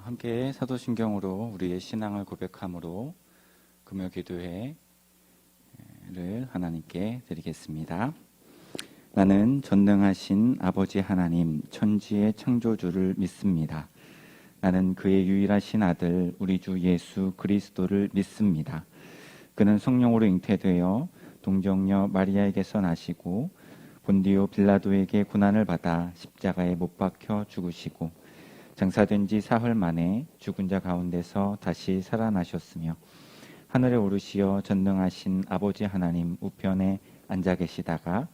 함께 사도신경으로 우리의 신앙을 고백함으로 금요기도회를 하나님께 드리겠습니다. 나는 전능하신 아버지 하나님 천지의 창조주를 믿습니다. 나는 그의 유일하신 아들 우리 주 예수 그리스도를 믿습니다. 그는 성령으로 잉태되어 동정녀 마리아에게서 나시고 본디오 빌라도에게 고난을 받아 십자가에 못 박혀 죽으시고 장사된 지 사흘 만에 죽은 자 가운데서 다시 살아나셨으며 하늘에 오르시어 전능하신 아버지 하나님 우편에 앉아 계시다가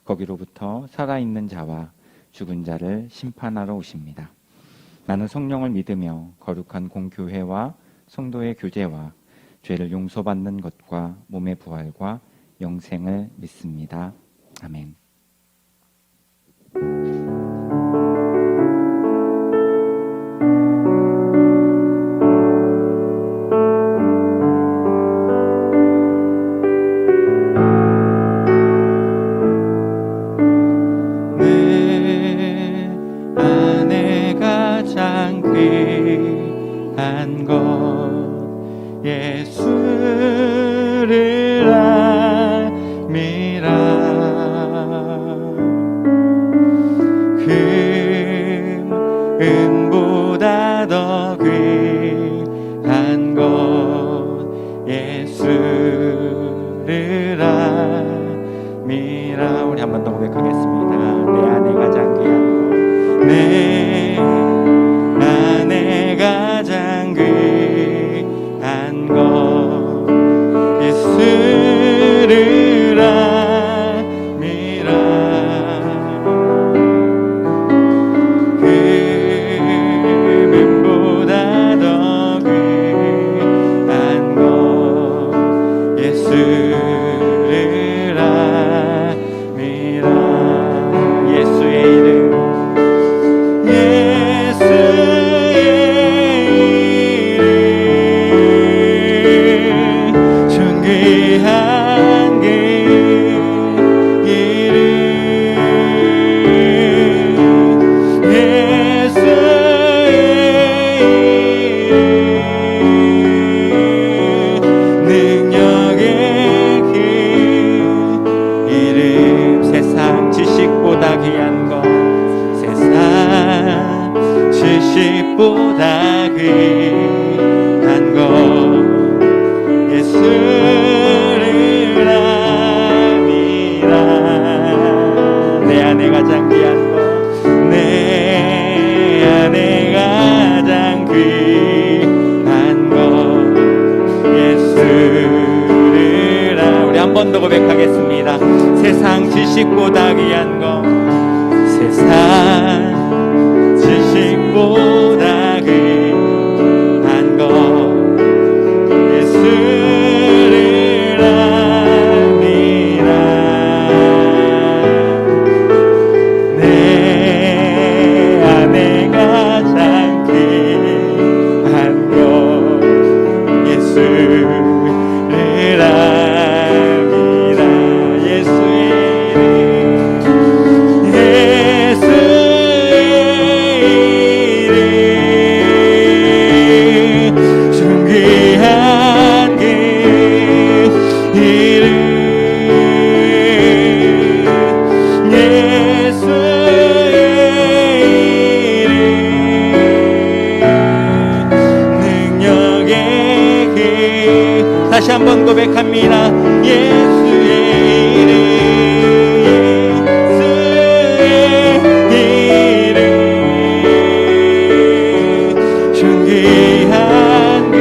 거기로부터 살아있는 자와 죽은 자를 심판하러 오십니다. 나는 성령을 믿으며 거룩한 공교회와 성도의 교제와 죄를 용서받는 것과 몸의 부활과 영생을 믿습니다. 아멘. 한 것 예수를 알미라. 금은보다 더 귀한 것 예수를 알미라. 우리 한 번 더 고백하겠습니다. 내 안에 가장 귀한 것, 내 안에 가장 귀한 것 예수를 알미라. 금은보다 더 귀한 것 예수를 알미라. 예수의 이름, 보다 귀한 것 예수를 알미라. 내 안에 가장 귀한 것, 내 안에 가장 귀한 것 예수를 알. 우리 한 번 더 고백하겠습니다. 세상 지식보다 귀한 것, 세상 지식보다 귀한 것 예수를 알미라. 내 안에 가장 귀한 것 예수를 알미라. 예수의 다시 한번 고백합니다. 예수의 이름, 예수의 이름, 존귀한 그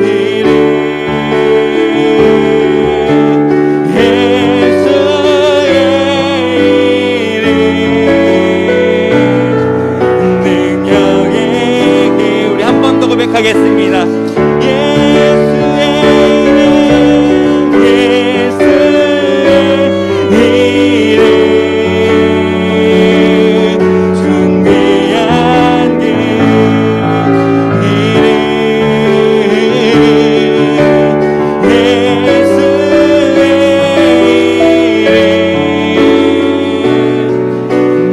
이름, 예수의 이름, 능력의 길. 우리 한 번 더 고백하겠습니다.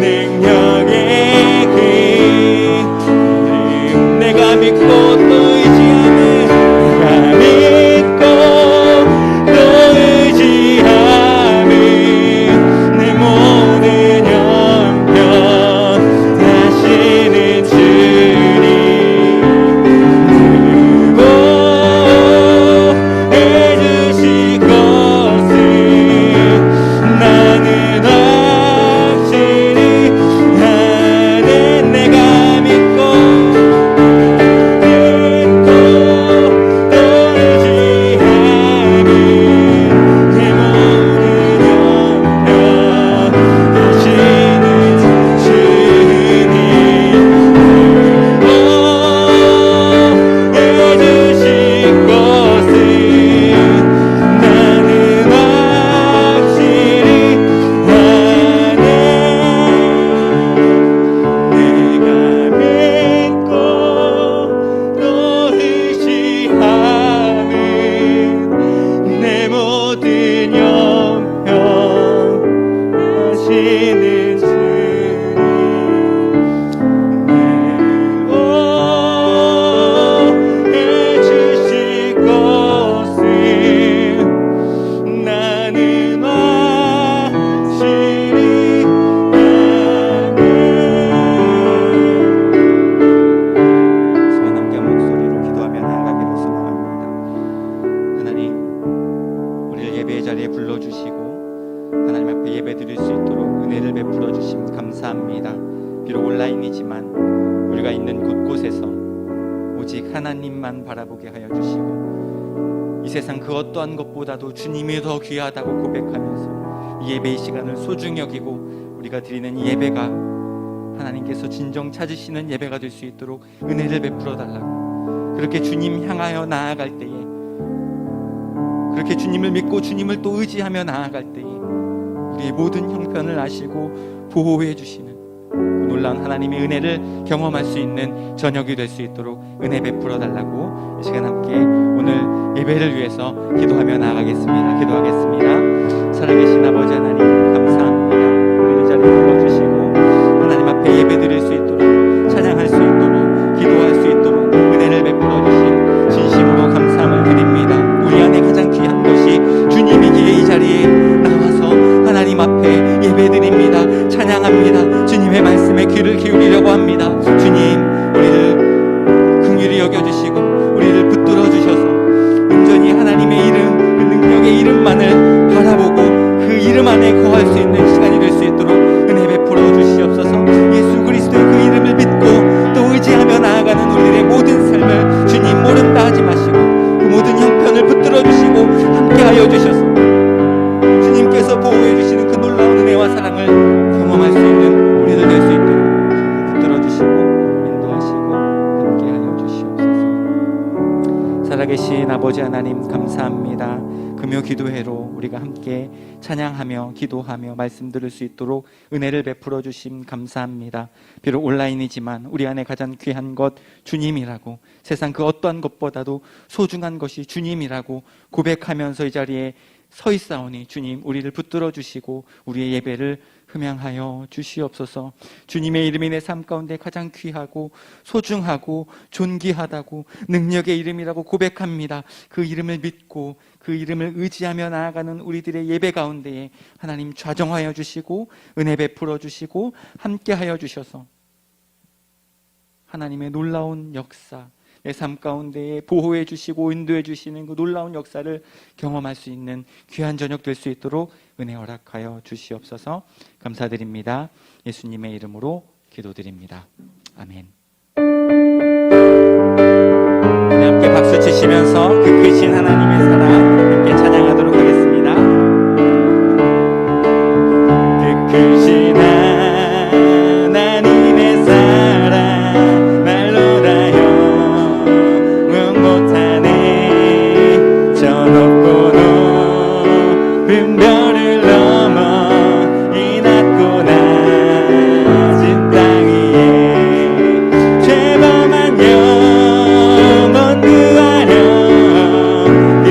능력의 길 우리가 있는 곳곳에서 오직 하나님만 바라보게 하여 주시고 이 세상 그 어떠한 것보다도 주님이 더 귀하다고 고백하면서 이 예배의 시간을 소중히 여기고 우리가 드리는 이 예배가 하나님께서 진정 찾으시는 예배가 될 수 있도록 은혜를 베풀어 달라고, 그렇게 주님 향하여 나아갈 때에, 그렇게 주님을 믿고 주님을 또 의지하며 나아갈 때에 우리의 모든 형편을 아시고 보호해 주시는 그 놀라운 하나님의 은혜를 경험할 수 있는 저녁이 될 수 있도록 은혜 베풀어 달라고, 이 시간 함께 오늘 예배를 위해서 기도하며 나아가겠습니다. 기도하겠습니다. 살아계신 아버지 하나님, 감사합니다. 우리를 자리에 불러주시고 하나님 앞에 예배 드릴 수 있도록, 찬양할 수 있도록, 기도할 수 있도록 은혜를 베풀어 주신 진심으로 감사함을 드립니다. 우리 안에 가장 귀한 것이 주님이기에 이 자리에 나와서 하나님 앞에 예배 드립니다. 찬양합니다. 주님의 말씀에 귀를 기울이려고 합니다. 주님, 우리를 긍휼히 여겨주시고 우리를 붙들어 주셔서 온전히 하나님의 이름, 그 능력의 이름만을 바라보고 그 이름 안에 거할 수 있는 시간이 될 수 있도록 은혜 베풀어 주시옵소서. 예수 그리스도의 그 이름을 믿고 또 의지하며 나아가는 우리들의 모든 삶을 주님 모른다 하지 마시고 그 모든 형편을 붙들어 주시고 함께하여 주셔서 주님께서 보호해 주시는 그 놀라운 은혜와 사랑을 경험할 수 있는 우리들 될 수 있도록 붙들어 주시고 인도하시고 함께하여 주시옵소서. 살아계신 아버지 하나님, 감사합니다. 금요 기도회로 우리가 함께 찬양하며 기도하며 말씀 들을 수 있도록 은혜를 베풀어 주심 감사합니다. 비록 온라인이지만 우리 안에 가장 귀한 것 주님이라고, 세상 그 어떠한 것보다도 소중한 것이 주님이라고 고백하면서 이 자리에 서 있사오니 주님, 우리를 붙들어 주시고 우리의 예배를 흠양하여 주시옵소서. 주님의 이름이 내 삶 가운데 가장 귀하고 소중하고 존귀하다고 능력의 이름이라고 고백합니다. 그 이름을 믿고 그 이름을 의지하며 나아가는 우리들의 예배 가운데에 하나님 좌정하여 주시고 은혜 베풀어 주시고 함께하여 주셔서 하나님의 놀라운 역사, 내 삶 가운데에 보호해 주시고 인도해 주시는 그 놀라운 역사를 경험할 수 있는 귀한 저녁 될 수 있도록 은혜 허락하여 주시옵소서. 감사드립니다. 예수님의 이름으로 기도드립니다. 아멘. 우리 함께 박수 치시면서 그 크신 하나님의 사랑 함께 찬양하도록 하겠습니다. 그 크신 하나님의 사랑 말로 다여 못하네. 저 높고 높은 별을 넘어 이 낮고 낮은 땅 위에 죄범한 영혼 구하려 이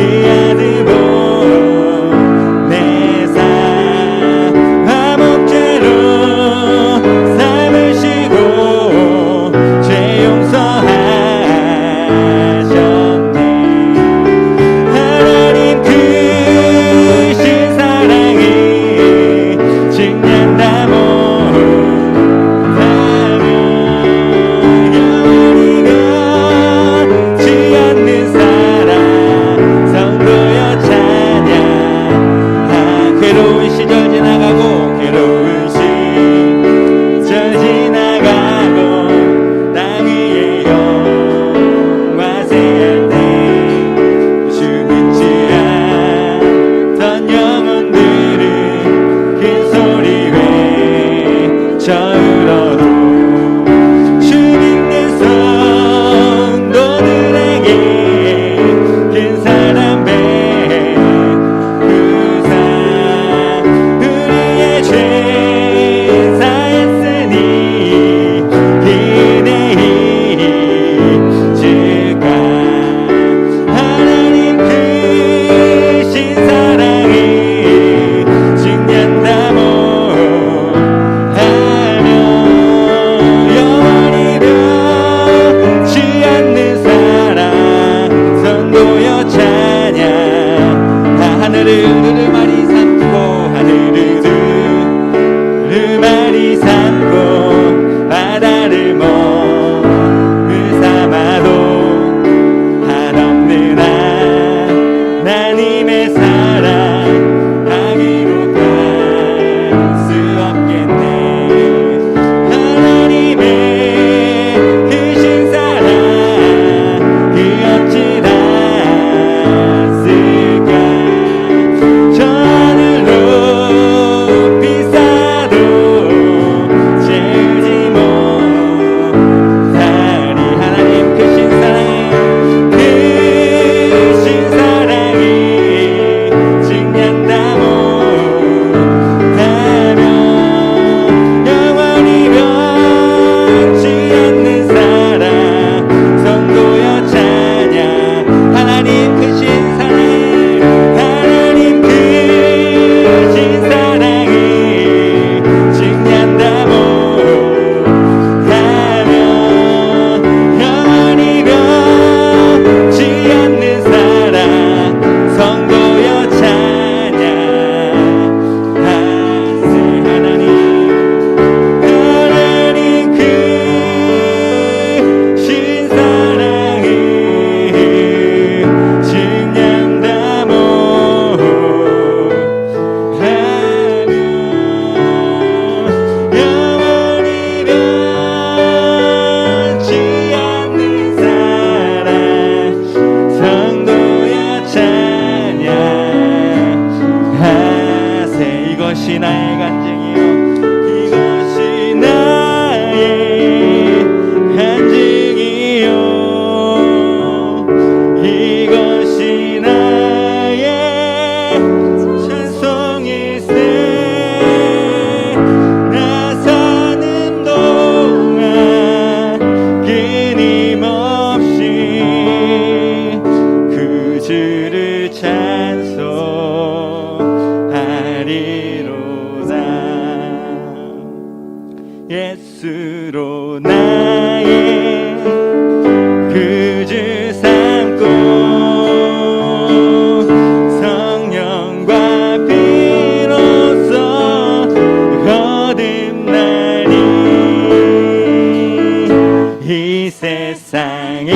이 세상에서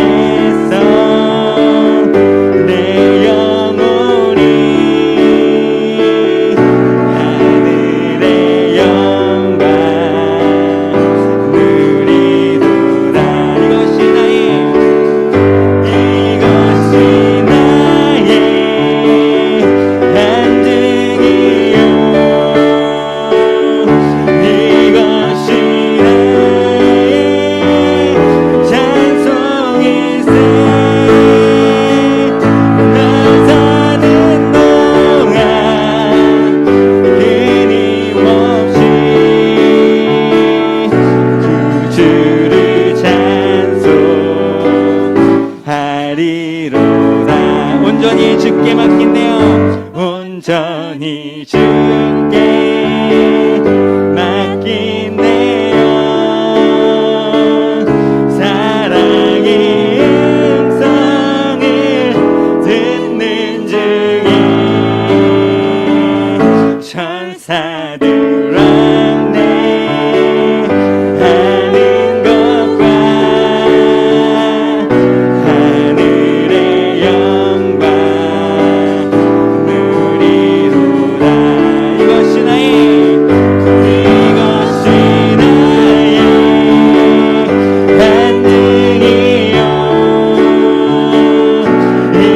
내 영혼이 하늘의 영광 누리도다. 이것이 나의 간증이요, 이것이 찬송일세. 나 사는 동안 끊임없이 구주를 찬송하리로다. 온전히 주께 맡긴대요. 온전히 주께 맡긴대요. 사랑의 음성을 듣는 중에 천사들 왕래 하는 것과 하늘의 영광 누리도다. 이것이 나의 반증이요,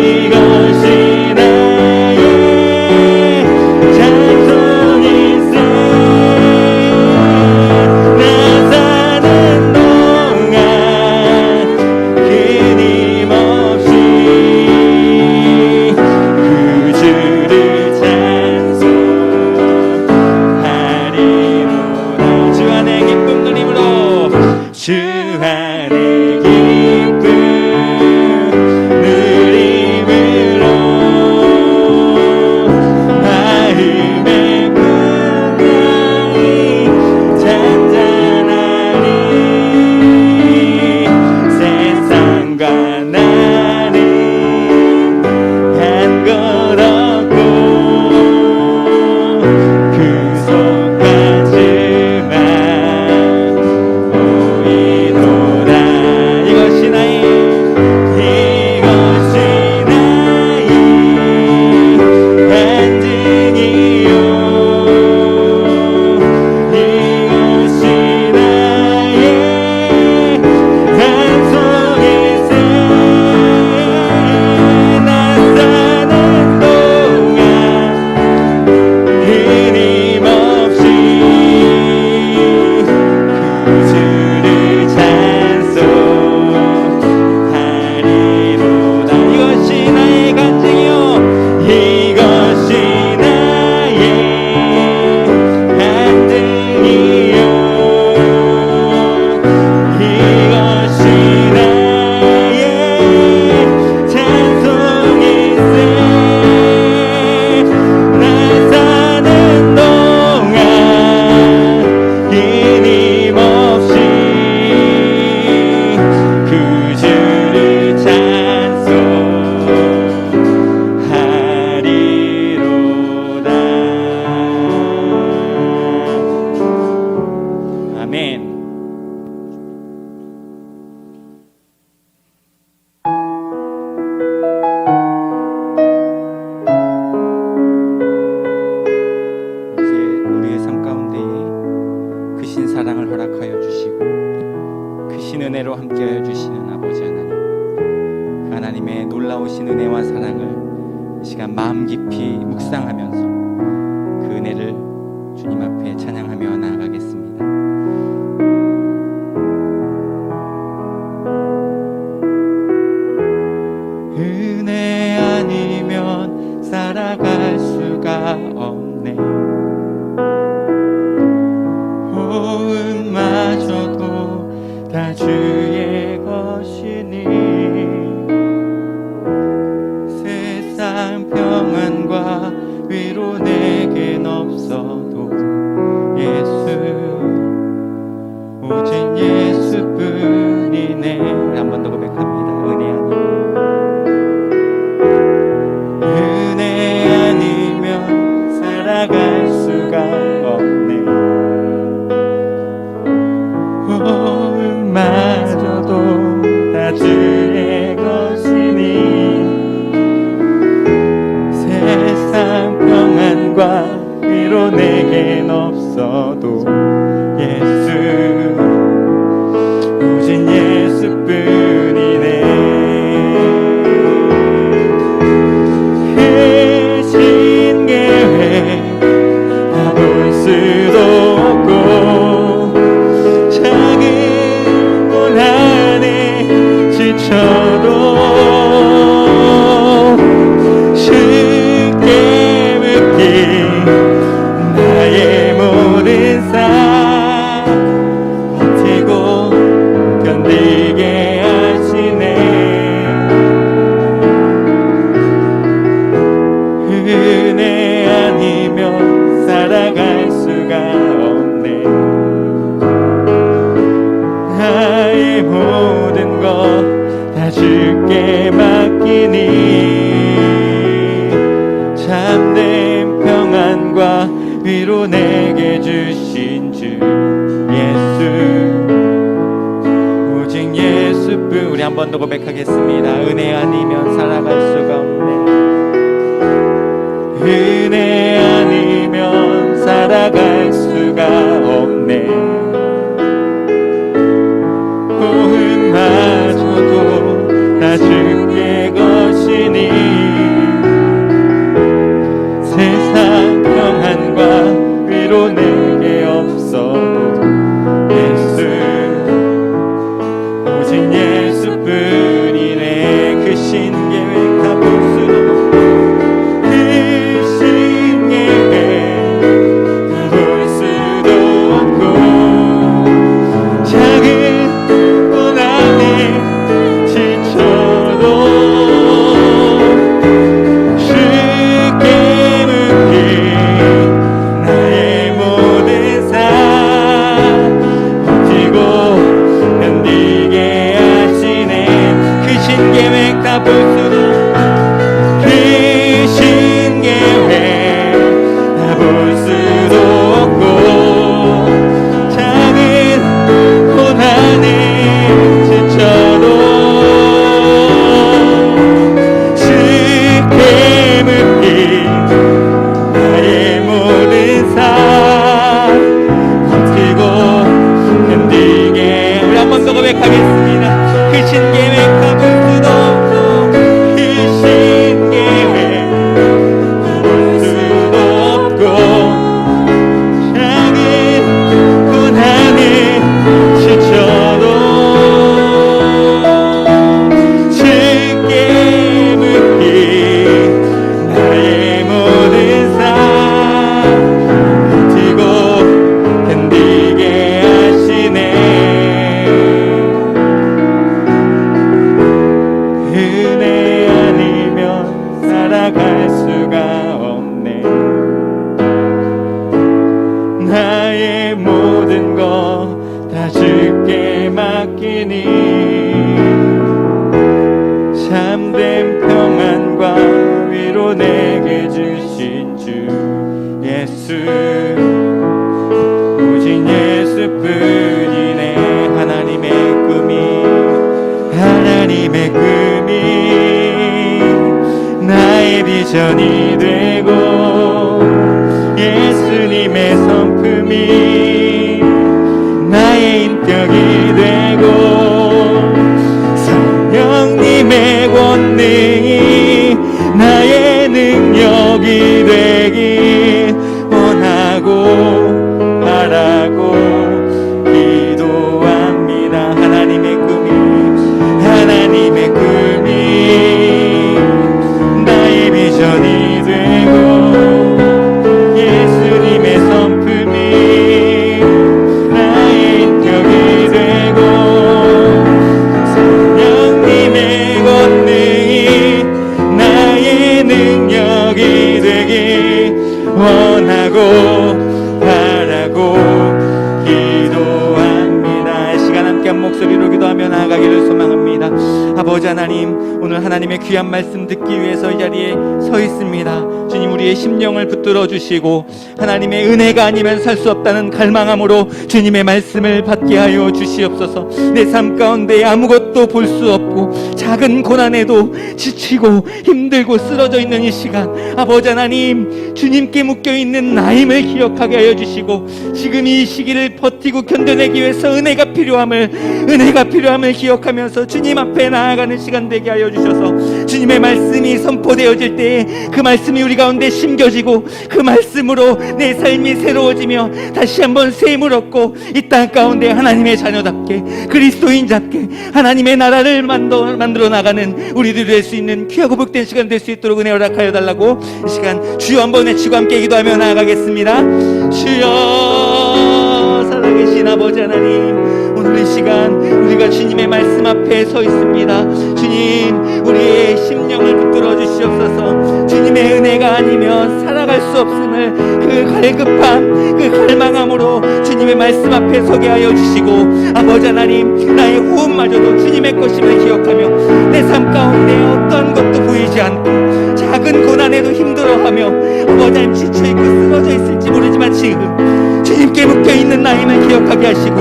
이것이 나의 찬송일세. 나 사는 동안 끊임없이 구주를 찬송하리로다. 주 안에 기쁨 누림으로, 주 안에 기쁨 누림으로 마음의 풍랑이 잔잔하니 세상과 나는 한 것 없고 그 속까지만 보이도다. 이것이 나의 간증이요, 이것이 나의 찬송일세. 나 사는 동안 끊임없이 구주를 찬송하리로다. 이것이 나의 간증이요, 이것이 나의 간증이요, 이것이 나의 찬송일세. 나 사는 동안 끊임없이 구주를 찬송하리로다. 아멘. 이제 우리의 삶 가운데에 크신 사랑을 허락하여 주시고 크신 은혜로 함께하여 주시는 아버지 하나님, 그 하나님의 놀라우신 은혜와 사랑을 이 시간 마음 깊이 묵상하면서 그 은혜를 주님 앞에 찬양하며 나아가겠습니다. 은혜 아니면 살아갈 수가 없네. 호흡마저도 다 주의 것이니 세상 평안과 위로 내겐 없어도 예수, 오직 예수뿐이네. 한 번 더 고백합니다. 은혜 아니면 살아갈 수가 없네. 호흡마저도 견디게 하시네. 은혜 아니면 살아갈 수가 없네. 나의 모든 것 다 주께 맡기니 참된 평안과 위로 내게 주신 주 예수, 오직 예수뿐. 우리 한 번 더 고백하겠습니다. 은혜 아니면 살아갈 수가 없네. 은혜 아니면 살아갈 수가 없네. 고음마저도 다 주께 것이니 세상 평안과 위로 내게 없어도 예수, 오직 예수뿐이네. 그 신계획 다 볼 수도 없고 그 신계획 다 볼 수도 없고 작은 고난에 지쳐도 주께 묻기 나의 모든 삶 버티고 견디게 하시네. 그 신계획 다 볼 수도 그 신계획 다 볼 수도 없고 작은 고난에 지쳐도 주께 묻기 나의 모든 삶 버티고 견디게. 우리 한 번 더 고백하겠습니다. 그 신계획 다 볼 수도 없고 그 신계획 다 볼 수도 없고 작은 고난에 지쳐도 주께 묻기 나의 모든 삶 버티고 견디게 하시네. 은혜 아니면 살아갈 수가 없네. 나의 모든 것 다 주께 맡기니 참된 평안과 위로 내게 주신 주 예수, 오직 예수뿐이네. 하나님의 꿈이 나의 비전이 되고 예수님의 성품이 나의 인격이 되고 성령님의 권능이 나의 능력이 되길 원하고 바라고 기도합니다. 하나님의 꿈이 나의 비전이 되고 예수님의 성품이 나의 인격이 되고 성령님의 권능이 나의 능력이 되길 원하고 바라고 기도합니다. 이 시간 함께 한 목소리로 기도하며 나아가기를 소망합니다. 아버지 하나님, 오늘 하나님의 귀한 말씀 듣기 위해서 이 자리에 서 있습니다. 주님, 우리의 심령을 붙들어 주시고 하나님의 은혜가 아니면 살 수 없다는 갈망함으로 주님의 말씀을 받게 하여 주시옵소서. 내 삶 가운데 아무것도 볼 수 없고 작은 고난에도 지치고 힘들고 쓰러져 있는 이 시간, 아버지 하나님, 주님께 묶여있는 나임을 기억하게 하여 주시고 지금 이 시기를 버티고 견뎌내기 위해서 은혜가 필요함을 기억하면서 주님 앞에 나아가는 시간 되게 하여 주셔서 주님의 말씀이 선포되어질 때에 그 말씀이 우리 가운데 심겨지고 그 말씀으로 내 삶이 새로워지며 다시 한번 셈을 얻고 이 땅 가운데 하나님의 자녀답게 그리스도인답게 하나님의 나라를 만들어 나가는 우리들이 될 수 있는 귀하고 복된 시간 될 수 있도록 은혜 허락하여 달라고 이 시간 주여 한번 외치고 함께 기도하며 나아가겠습니다. 주여, 살아계신 아버지 하나님, 오늘 이 시간 우리가 우리가 주님의 말씀 앞에 서 있습니다. 주님, 우리의 심령을 붙들어 주시옵소서. 주님의 은혜가 아니면 살아갈 수 없음을 그 갈급함, 그 갈망함으로 주님의 말씀 앞에 서게 하여 주시고, 아버지 하나님, 나의 호흡마저도 주님의 것임을 기억하며 내 삶 가운데 어떤 것도 보이지 않고 작은 고난에도 힘들어하며 아버지 하나님 지쳐있고 쓰러져 있을지 모르지만 지금 주님께 묶여있는 나임을 기억하게 하시고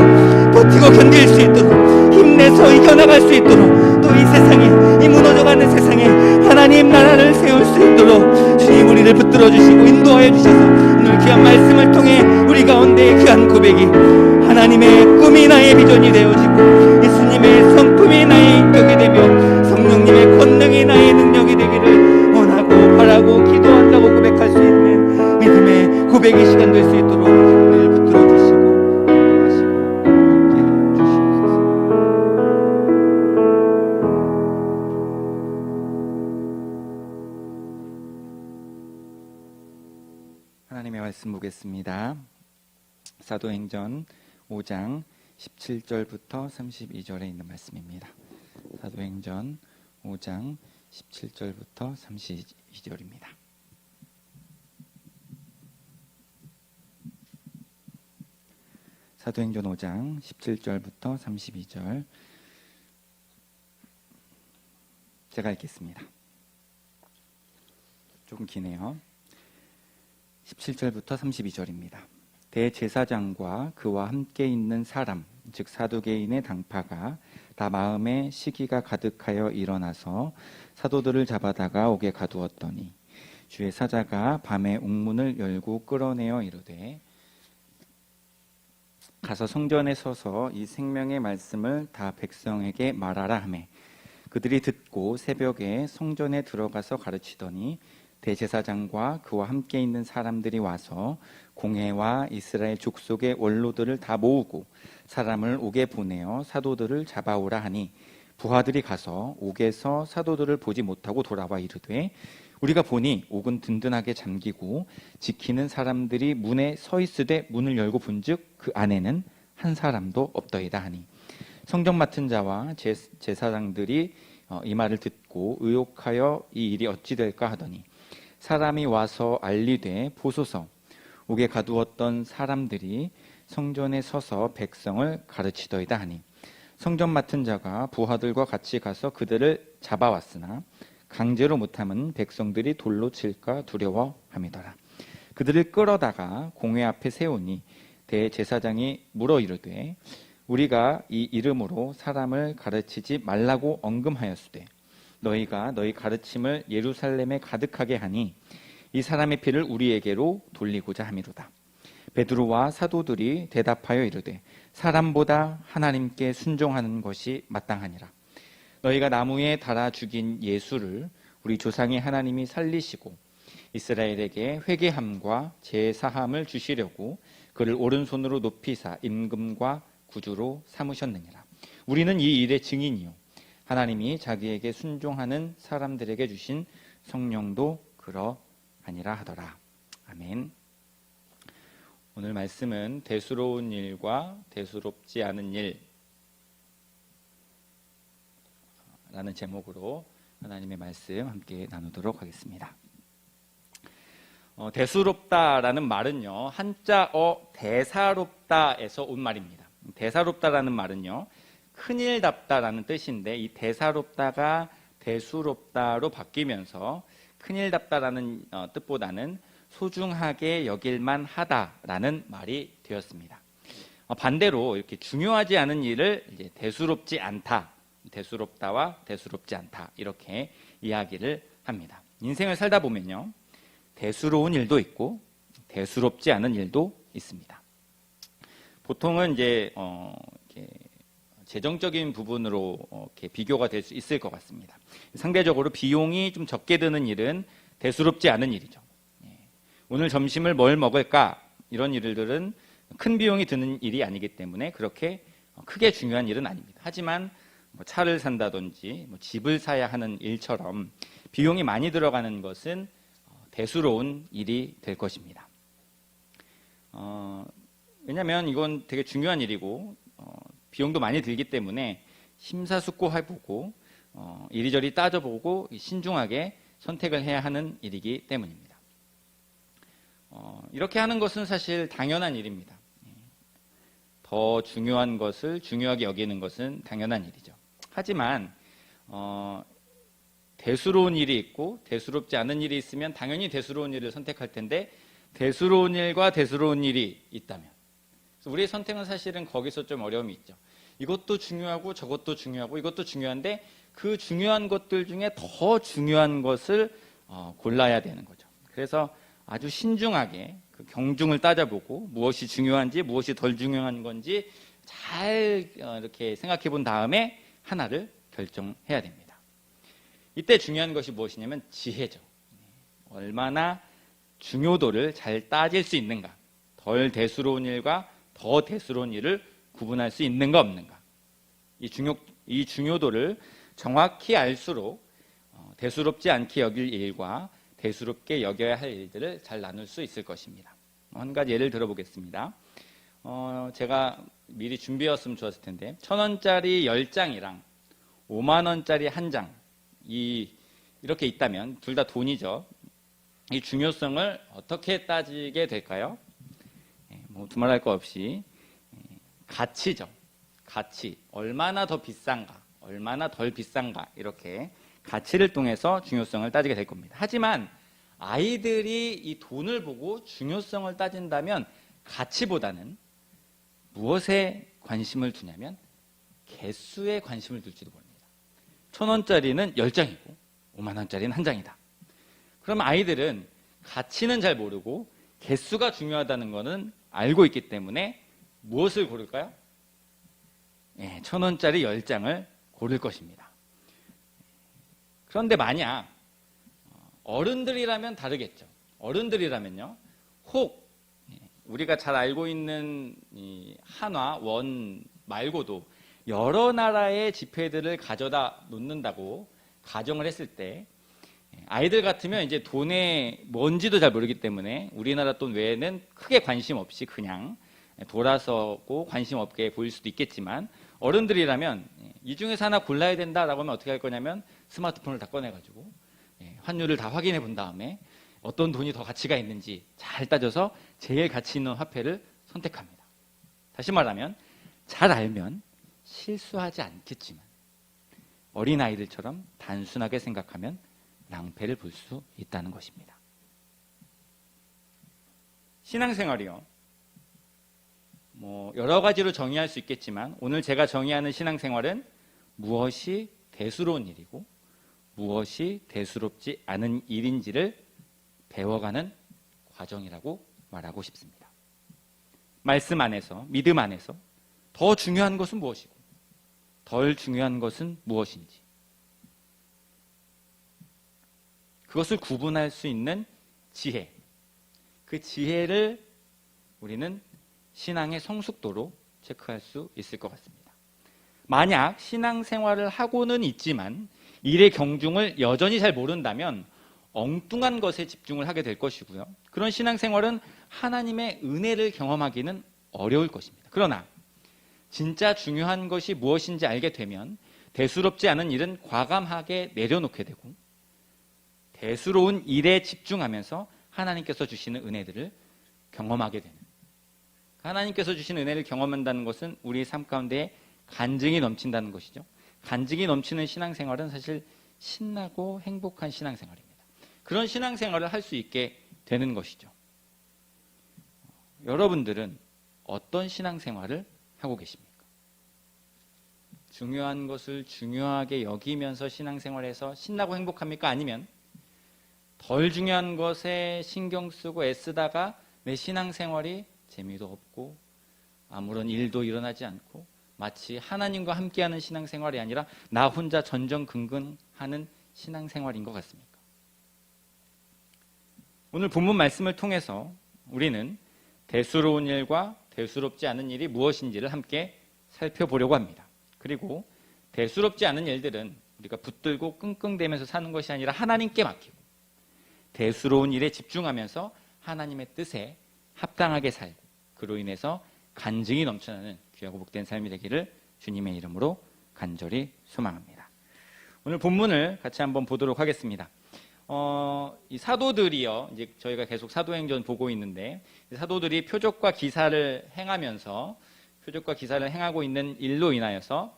버티고 견딜 수 있도록 힘내서 이겨나갈 수 있도록 또 이 세상에, 이 무너져가는 세상에 하나님 나라를 세울 수 있도록 주님 우리를 붙들어 주시고 인도하여 주셔서 오늘 귀한 말씀을 통해 우리 가운데 귀한 고백이 하나님의 꿈이 나의 비전이 되어지고 예수님의 성품이 나의 인격이 되며 성령님의 권능이 나의 능력이 되기를 원하고 바라고 기도한다고 고백할 수 있는 믿음의 고백의 시간 될 수 있도록 우리를 붙들어 주시고 인도하시고 함께 주시옵소서. 하나님의 말씀 보겠습니다. 사도행전 5장 17절부터 32절에 있는 말씀입니다. 사도행전 5장 17절부터 32절입니다. 사도행전 5장 17절부터 32절 제가 읽겠습니다. 조금 기네요. 17절부터 32절입니다. 대제사장과 그와 함께 있는 사람, 즉 사두개인의 당파가 다 마음에 시기가 가득하여 일어나서 사도들을 잡아다가 옥에 가두었더니 주의 사자가 밤에 옥문을 열고 끌어내어 이르되 가서 성전에 서서 이 생명의 말씀을 다 백성에게 말하라 하매 그들이 듣고 새벽에 성전에 들어가서 가르치더니 대제사장과 그와 함께 있는 사람들이 와서 공회와 이스라엘 족속의 원로들을 다 모으고 사람을 옥에 보내어 사도들을 잡아오라 하니 부하들이 가서 옥에서 사도들을 보지 못하고 돌아와 이르되 우리가 보니 옥은 든든하게 잠기고 지키는 사람들이 문에 서 있으되 문을 열고 본즉 그 안에는 한 사람도 없더이다 하니 성전 맡은 자와 제사장들이 이 말을 듣고 의혹하여 이 일이 어찌 될까 하더니 사람이 와서 알리되 보소서 옥에 가두었던 사람들이 성전에 서서 백성을 가르치더이다 하니 성전 맡은 자가 부하들과 같이 가서 그들을 잡아왔으나 강제로 못함은 백성들이 돌로 칠까 두려워함이더라. 그들을 끌어다가 공회 앞에 세우니 대제사장이 물어 이르되 우리가 이 이름으로 사람을 가르치지 말라고 언금하였으되 너희가 너희 가르침을 예루살렘에 가득하게 하니 이 사람의 피를 우리에게로 돌리고자 함이로다. 베드로와 사도들이 대답하여 이르되 사람보다 하나님께 순종하는 것이 마땅하니라. 너희가 나무에 달아 죽인 예수를 우리 조상의 하나님이 살리시고 이스라엘에게 회개함과 제사함을 주시려고 그를 오른손으로 높이사 임금과 구주로 삼으셨느니라. 우리는 이 일의 증인이요 하나님이 자기에게 순종하는 사람들에게 주신 성령도 그러하니라 하더라. 아멘. 오늘 말씀은 대수로운 일과 대수롭지 않은 일 라는 제목으로 하나님의 말씀 함께 나누도록 하겠습니다. 대수롭다라는 말은요 한자어 대사롭다에서 온 말입니다. 대사롭다라는 말은요 큰일답다라는 뜻인데 이 대사롭다가 대수롭다로 바뀌면서 큰일답다라는 뜻보다는 소중하게 여길만 하다라는 말이 되었습니다. 반대로 이렇게 중요하지 않은 일을 이제 대수롭지 않다, 대수롭다와 대수롭지 않다 이렇게 이야기를 합니다. 인생을 살다 보면요 대수로운 일도 있고 대수롭지 않은 일도 있습니다. 보통은 이제 재정적인 부분으로 이렇게 비교가 될 수 있을 것 같습니다. 상대적으로 비용이 좀 적게 드는 일은 대수롭지 않은 일이죠. 오늘 점심을 뭘 먹을까 이런 일들은 큰 비용이 드는 일이 아니기 때문에 그렇게 크게 중요한 일은 아닙니다. 하지만 뭐 차를 산다든지 뭐 집을 사야 하는 일처럼 비용이 많이 들어가는 것은 대수로운 일이 될 것입니다. 왜냐하면 이건 되게 중요한 일이고 비용도 많이 들기 때문에 심사숙고해보고 이리저리 따져보고 신중하게 선택을 해야 하는 일이기 때문입니다. 이렇게 하는 것은 사실 당연한 일입니다. 더 중요한 것을 중요하게 여기는 것은 당연한 일이죠. 하지만 대수로운 일이 있고 대수롭지 않은 일이 있으면 당연히 대수로운 일을 선택할 텐데, 대수로운 일과 대수로운 일이 있다면 우리의 선택은 사실은 거기서 좀 어려움이 있죠. 이것도 중요하고 저것도 중요하고 이것도 중요한데 그 중요한 것들 중에 더 중요한 것을 골라야 되는 거죠. 그래서 아주 신중하게 그 경중을 따져보고 무엇이 중요한지 무엇이 덜 중요한 건지 잘 이렇게 생각해 본 다음에 하나를 결정해야 됩니다. 이때 중요한 것이 무엇이냐면 지혜죠. 얼마나 중요도를 잘 따질 수 있는가, 덜 대수로운 일과 더 대수로운 일을 구분할 수 있는가 없는가, 이 중요도를 정확히 알수록 대수롭지 않게 여길 일과 대수롭게 여겨야 할 일들을 잘 나눌 수 있을 것입니다. 한 가지 예를 들어보겠습니다. 제가 미리 준비했으면 좋았을 텐데 1,000원짜리 10장이랑 5만 원짜리 1장 이렇게 있다면 둘 다 돈이죠. 이 중요성을 어떻게 따지게 될까요? 두말할 거 없이 가치죠. 가치, 얼마나 더 비싼가, 얼마나 덜 비싼가, 이렇게 가치를 통해서 중요성을 따지게 될 겁니다. 하지만 아이들이 이 돈을 보고 중요성을 따진다면 가치보다는 무엇에 관심을 두냐면 개수에 관심을 둘지도 모릅니다. 1,000원짜리는 10장이고 5만 원짜리는 1장이다. 그럼 아이들은 가치는 잘 모르고 개수가 중요하다는 것은 알고 있기 때문에 무엇을 고를까요? 1,000원짜리 10장을 고를 것입니다. 그런데 만약 어른들이라면 다르겠죠. 어른들이라면요, 혹 우리가 잘 알고 있는 이 한화, 원 말고도 여러 나라의 지폐들을 가져다 놓는다고 가정을 했을 때, 아이들 같으면 이제 돈에 뭔지도 잘 모르기 때문에 우리나라 돈 외에는 크게 관심 없이 그냥 돌아서고 관심 없게 보일 수도 있겠지만, 어른들이라면 이 중에서 하나 골라야 된다라고 하면 어떻게 할 거냐면 스마트폰을 다 꺼내가지고 환율을 다 확인해 본 다음에 어떤 돈이 더 가치가 있는지 잘 따져서 제일 가치 있는 화폐를 선택합니다. 다시 말하면 잘 알면 실수하지 않겠지만 어린아이들처럼 단순하게 생각하면 낭패를 볼 수 있다는 것입니다. 신앙생활이요, 여러 가지로 정의할 수 있겠지만 오늘 제가 정의하는 신앙생활은 무엇이 대수로운 일이고 무엇이 대수롭지 않은 일인지를 배워가는 과정이라고 말하고 싶습니다. 말씀 안에서, 믿음 안에서 더 중요한 것은 무엇이고 덜 중요한 것은 무엇인지, 그것을 구분할 수 있는 지혜, 그 지혜를 우리는 신앙의 성숙도로 체크할 수 있을 것 같습니다. 만약 신앙생활을 하고는 있지만 일의 경중을 여전히 잘 모른다면 엉뚱한 것에 집중을 하게 될 것이고요. 그런 신앙생활은 하나님의 은혜를 경험하기는 어려울 것입니다. 그러나 진짜 중요한 것이 무엇인지 알게 되면 대수롭지 않은 일은 과감하게 내려놓게 되고 대수로운 일에 집중하면서 하나님께서 주시는 은혜들을 경험하게 되는, 하나님께서 주시는 은혜를 경험한다는 것은 우리 삶 가운데 간증이 넘친다는 것이죠. 간증이 넘치는 신앙생활은 사실 신나고 행복한 신앙생활입니다. 그런 신앙생활을 할 수 있게 되는 것이죠. 여러분들은 어떤 신앙생활을 하고 계십니까? 중요한 것을 중요하게 여기면서 신앙생활에서 신나고 행복합니까? 아니면 덜 중요한 것에 신경 쓰고 애쓰다가 내 신앙생활이 재미도 없고 아무런 일도 일어나지 않고 마치 하나님과 함께하는 신앙생활이 아니라 나 혼자 전전긍긍하는 신앙생활인 것 같습니까? 오늘 본문 말씀을 통해서 우리는 대수로운 일과 대수롭지 않은 일이 무엇인지를 함께 살펴보려고 합니다. 그리고 대수롭지 않은 일들은 우리가 붙들고 끙끙대면서 사는 것이 아니라 하나님께 맡기고 대수로운 일에 집중하면서 하나님의 뜻에 합당하게 살고 그로 인해서 간증이 넘쳐나는 귀하고 복된 삶이 되기를 주님의 이름으로 간절히 소망합니다. 오늘 본문을 같이 한번 보도록 하겠습니다. 이 사도들이요, 이제 저희가 계속 사도행전 보고 있는데, 사도들이 표적과 기사를 행하고 있는 일로 인하여서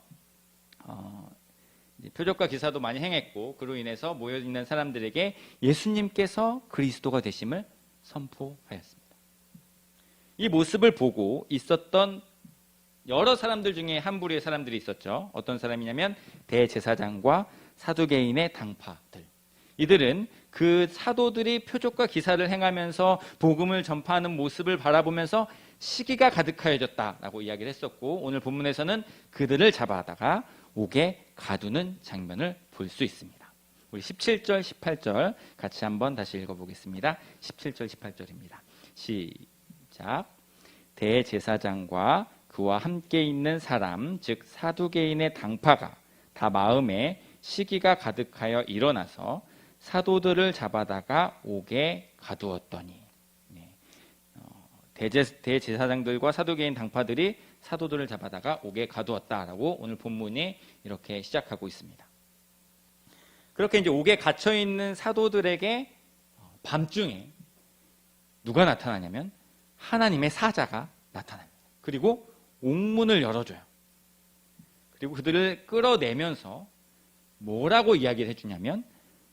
표적과 기사도 많이 행했고, 그로 인해서 모여 있는 사람들에게 예수님께서 그리스도가 되심을 선포하였습니다. 이 모습을 보고 있었던 여러 사람들 중에 한 부류의 사람들이 있었죠. 어떤 사람이냐면 대제사장과 사두개인의 당파들. 이들은 그 사도들이 표적과 기사를 행하면서 복음을 전파하는 모습을 바라보면서 시기가 가득하여졌다라고 이야기를 했었고, 오늘 본문에서는 그들을 잡아다가 옥에 가두는 장면을 볼 수 있습니다. 우리 17절, 18절 같이 한번 다시 읽어보겠습니다. 17절, 18절입니다. 시작. 대제사장과 그와 함께 있는 사람, 즉 사두개인의 당파가 다 마음에 시기가 가득하여 일어나서 사도들을 잡아다가 옥에 가두었더니, 대제사장들과 사두개인 당파들이 사도들을 잡아다가 옥에 가두었다라고 오늘 본문이 이렇게 시작하고 있습니다. 그렇게 이제 옥에 갇혀 있는 사도들에게 밤중에 누가 나타나냐면 하나님의 사자가 나타납니다. 그리고 옥문을 열어줘요. 그리고 그들을 끌어내면서 뭐라고 이야기를 해주냐면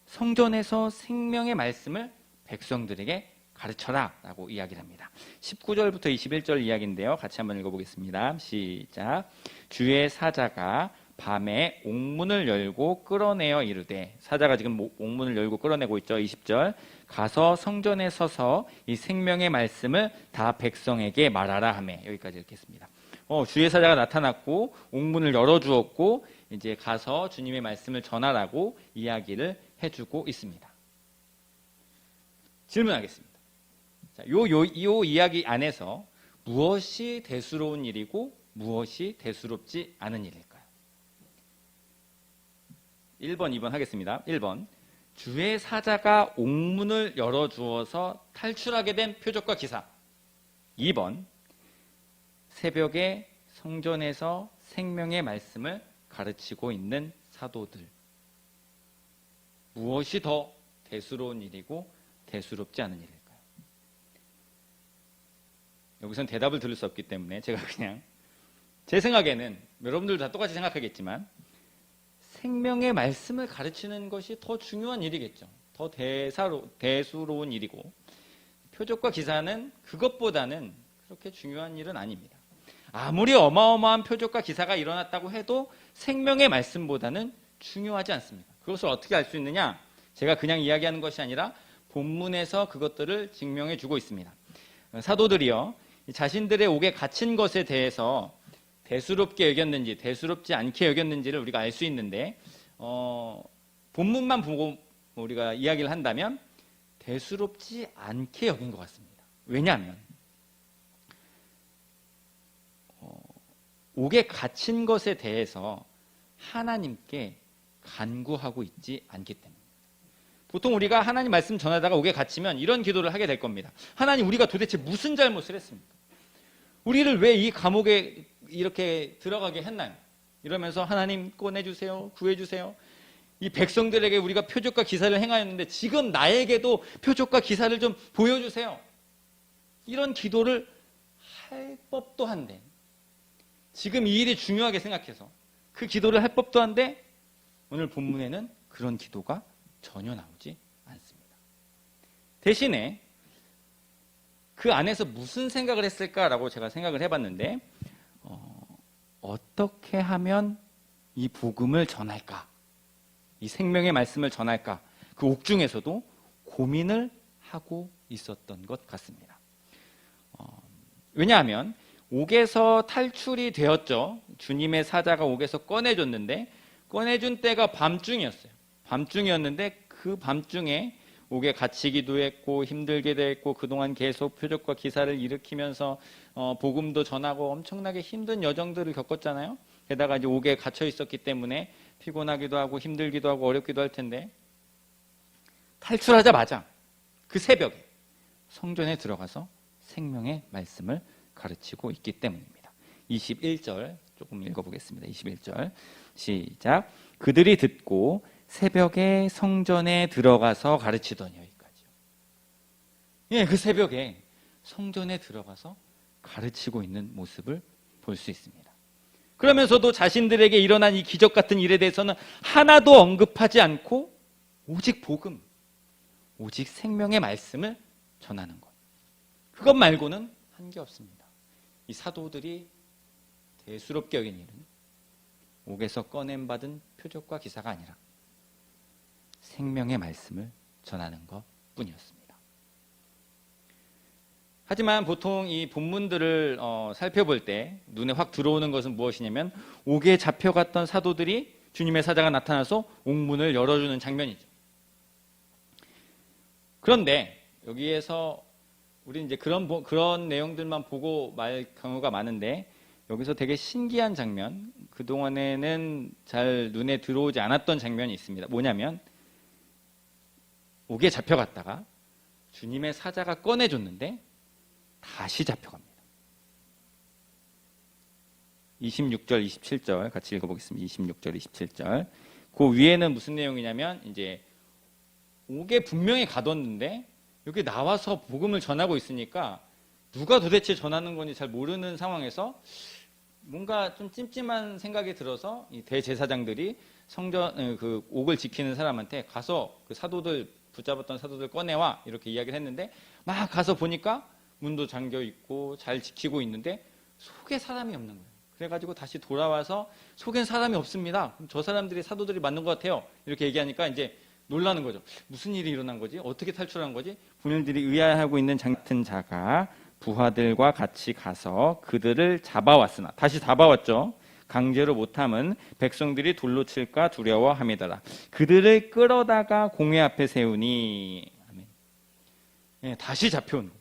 성전에서 생명의 말씀을 백성들에게 가르쳐라 라고 이야기를 합니다. 19절부터 21절 이야기인데요. 같이 한번 읽어보겠습니다. 시작. 주의 사자가 밤에 옥문을 열고 끌어내어 이르되, 사자가 지금 옥문을 열고 끌어내고 있죠. 20절. 가서 성전에 서서 이 생명의 말씀을 다 백성에게 말하라 하매. 여기까지 읽겠습니다. 주의 사자가 나타났고 옥문을 열어주었고 이제 가서 주님의 말씀을 전하라고 이야기를 해주고 있습니다. 질문하겠습니다. 자, 요 이야기 안에서 무엇이 대수로운 일이고 무엇이 대수롭지 않은 일일까요? 1번, 2번 하겠습니다. 1번. 주의 사자가 옥문을 열어주어서 탈출하게 된 표적과 기사. 2번. 새벽에 성전에서 생명의 말씀을 가르치고 있는 사도들. 무엇이 더 대수로운 일이고 대수롭지 않은 일일까요? 여기선 대답을 들을 수 없기 때문에 제가 그냥 제 생각에는 여러분들도 다 똑같이 생각하겠지만 생명의 말씀을 가르치는 것이 더 중요한 일이겠죠. 더 대수로운 일이고 표적과 기사는 그것보다는 그렇게 중요한 일은 아닙니다. 아무리 어마어마한 표적과 기사가 일어났다고 해도 생명의 말씀보다는 중요하지 않습니다. 그것을 어떻게 알 수 있느냐? 제가 그냥 이야기하는 것이 아니라 본문에서 그것들을 증명해 주고 있습니다. 사도들이요, 자신들의 옥에 갇힌 것에 대해서 대수롭게 여겼는지 대수롭지 않게 여겼는지를 우리가 알 수 있는데 본문만 보고 우리가 이야기를 한다면 대수롭지 않게 여긴 것 같습니다. 왜냐하면 옥에 갇힌 것에 대해서 하나님께 간구하고 있지 않기 때문입니다. 보통 우리가 하나님 말씀 전하다가 옥에 갇히면 이런 기도를 하게 될 겁니다. 하나님, 우리가 도대체 무슨 잘못을 했습니까? 우리를 왜 이 감옥에 이렇게 들어가게 했나요? 이러면서 하나님 꺼내주세요, 구해주세요. 이 백성들에게 우리가 표적과 기사를 행하였는데 지금 나에게도 표적과 기사를 좀 보여주세요. 이런 기도를 할 법도 한데, 지금 이 일이 중요하게 생각해서 그 기도를 할 법도 한데 오늘 본문에는 그런 기도가 전혀 나오지 않습니다. 대신에 그 안에서 무슨 생각을 했을까라고 제가 생각을 해봤는데 어떻게 하면 이 복음을 전할까, 이 생명의 말씀을 전할까, 그 옥중에서도 고민을 하고 있었던 것 같습니다. 왜냐하면 옥에서 탈출이 되었죠. 주님의 사자가 옥에서 꺼내줬는데 꺼내준 때가 밤중이었어요. 밤중이었는데 그 밤중에 옥에 갇히기도 했고 힘들기도 했고 그동안 계속 표적과 기사를 일으키면서 복음도 전하고 엄청나게 힘든 여정들을 겪었잖아요. 게다가 이제 옥에 갇혀 있었기 때문에 피곤하기도 하고 힘들기도 하고 어렵기도 할 텐데 탈출하자마자 그 새벽에 성전에 들어가서 생명의 말씀을 가르치고 있기 때문입니다. 21절 조금 읽어보겠습니다. 21절 시작. 그들이 듣고 새벽에 성전에 들어가서 가르치더니, 여기까지요. 예, 그 새벽에 성전에 들어가서 가르치고 있는 모습을 볼 수 있습니다. 그러면서도 자신들에게 일어난 이 기적 같은 일에 대해서는 하나도 언급하지 않고 오직 복음, 오직 생명의 말씀을 전하는 것. 그것 말고는 한 게 없습니다. 이 사도들이 대수롭게 여긴 일은 옥에서 꺼냄 받은 표적과 기사가 아니라 생명의 말씀을 전하는 것 뿐이었습니다. 하지만 보통 이 본문들을 살펴볼 때 눈에 확 들어오는 것은 무엇이냐면, 옥에 잡혀갔던 사도들이 주님의 사자가 나타나서 옥문을 열어주는 장면이죠. 그런데 여기에서 우리 이제 그런 내용들만 보고 말 경우가 많은데, 여기서 되게 신기한 장면, 그동안에는 잘 눈에 들어오지 않았던 장면이 있습니다. 뭐냐면, 옥에 잡혀갔다가 주님의 사자가 꺼내줬는데 다시 잡혀갑니다. 26절, 27절 같이 읽어보겠습니다. 26절, 27절. 그 위에는 무슨 내용이냐면, 이제 옥에 분명히 가뒀는데 여기 나와서 복음을 전하고 있으니까 누가 도대체 전하는 건지 잘 모르는 상황에서 뭔가 좀 찜찜한 생각이 들어서 이 대제사장들이 성전 그 옥을 지키는 사람한테 가서 그 사도들 붙잡았던 사도들 꺼내와 이렇게 이야기를 했는데, 막 가서 보니까 문도 잠겨 있고 잘 지키고 있는데 속에 사람이 없는 거예요. 그래가지고 다시 돌아와서 속엔 사람이 없습니다. 그럼 저 사람들이 사도들이 맞는 것 같아요. 이렇게 얘기하니까 이제 놀라는 거죠. 무슨 일이 일어난 거지? 어떻게 탈출한 거지? 본인들이 의아해하고 있는 같은 자가 부하들과 같이 가서 그들을 잡아왔으나, 다시 잡아왔죠. 강제로 못함은 백성들이 돌로 칠까 두려워함이더라. 그들을 끌어다가 공회 앞에 세우니. 아멘. 예, 다시 잡혀온 거예요.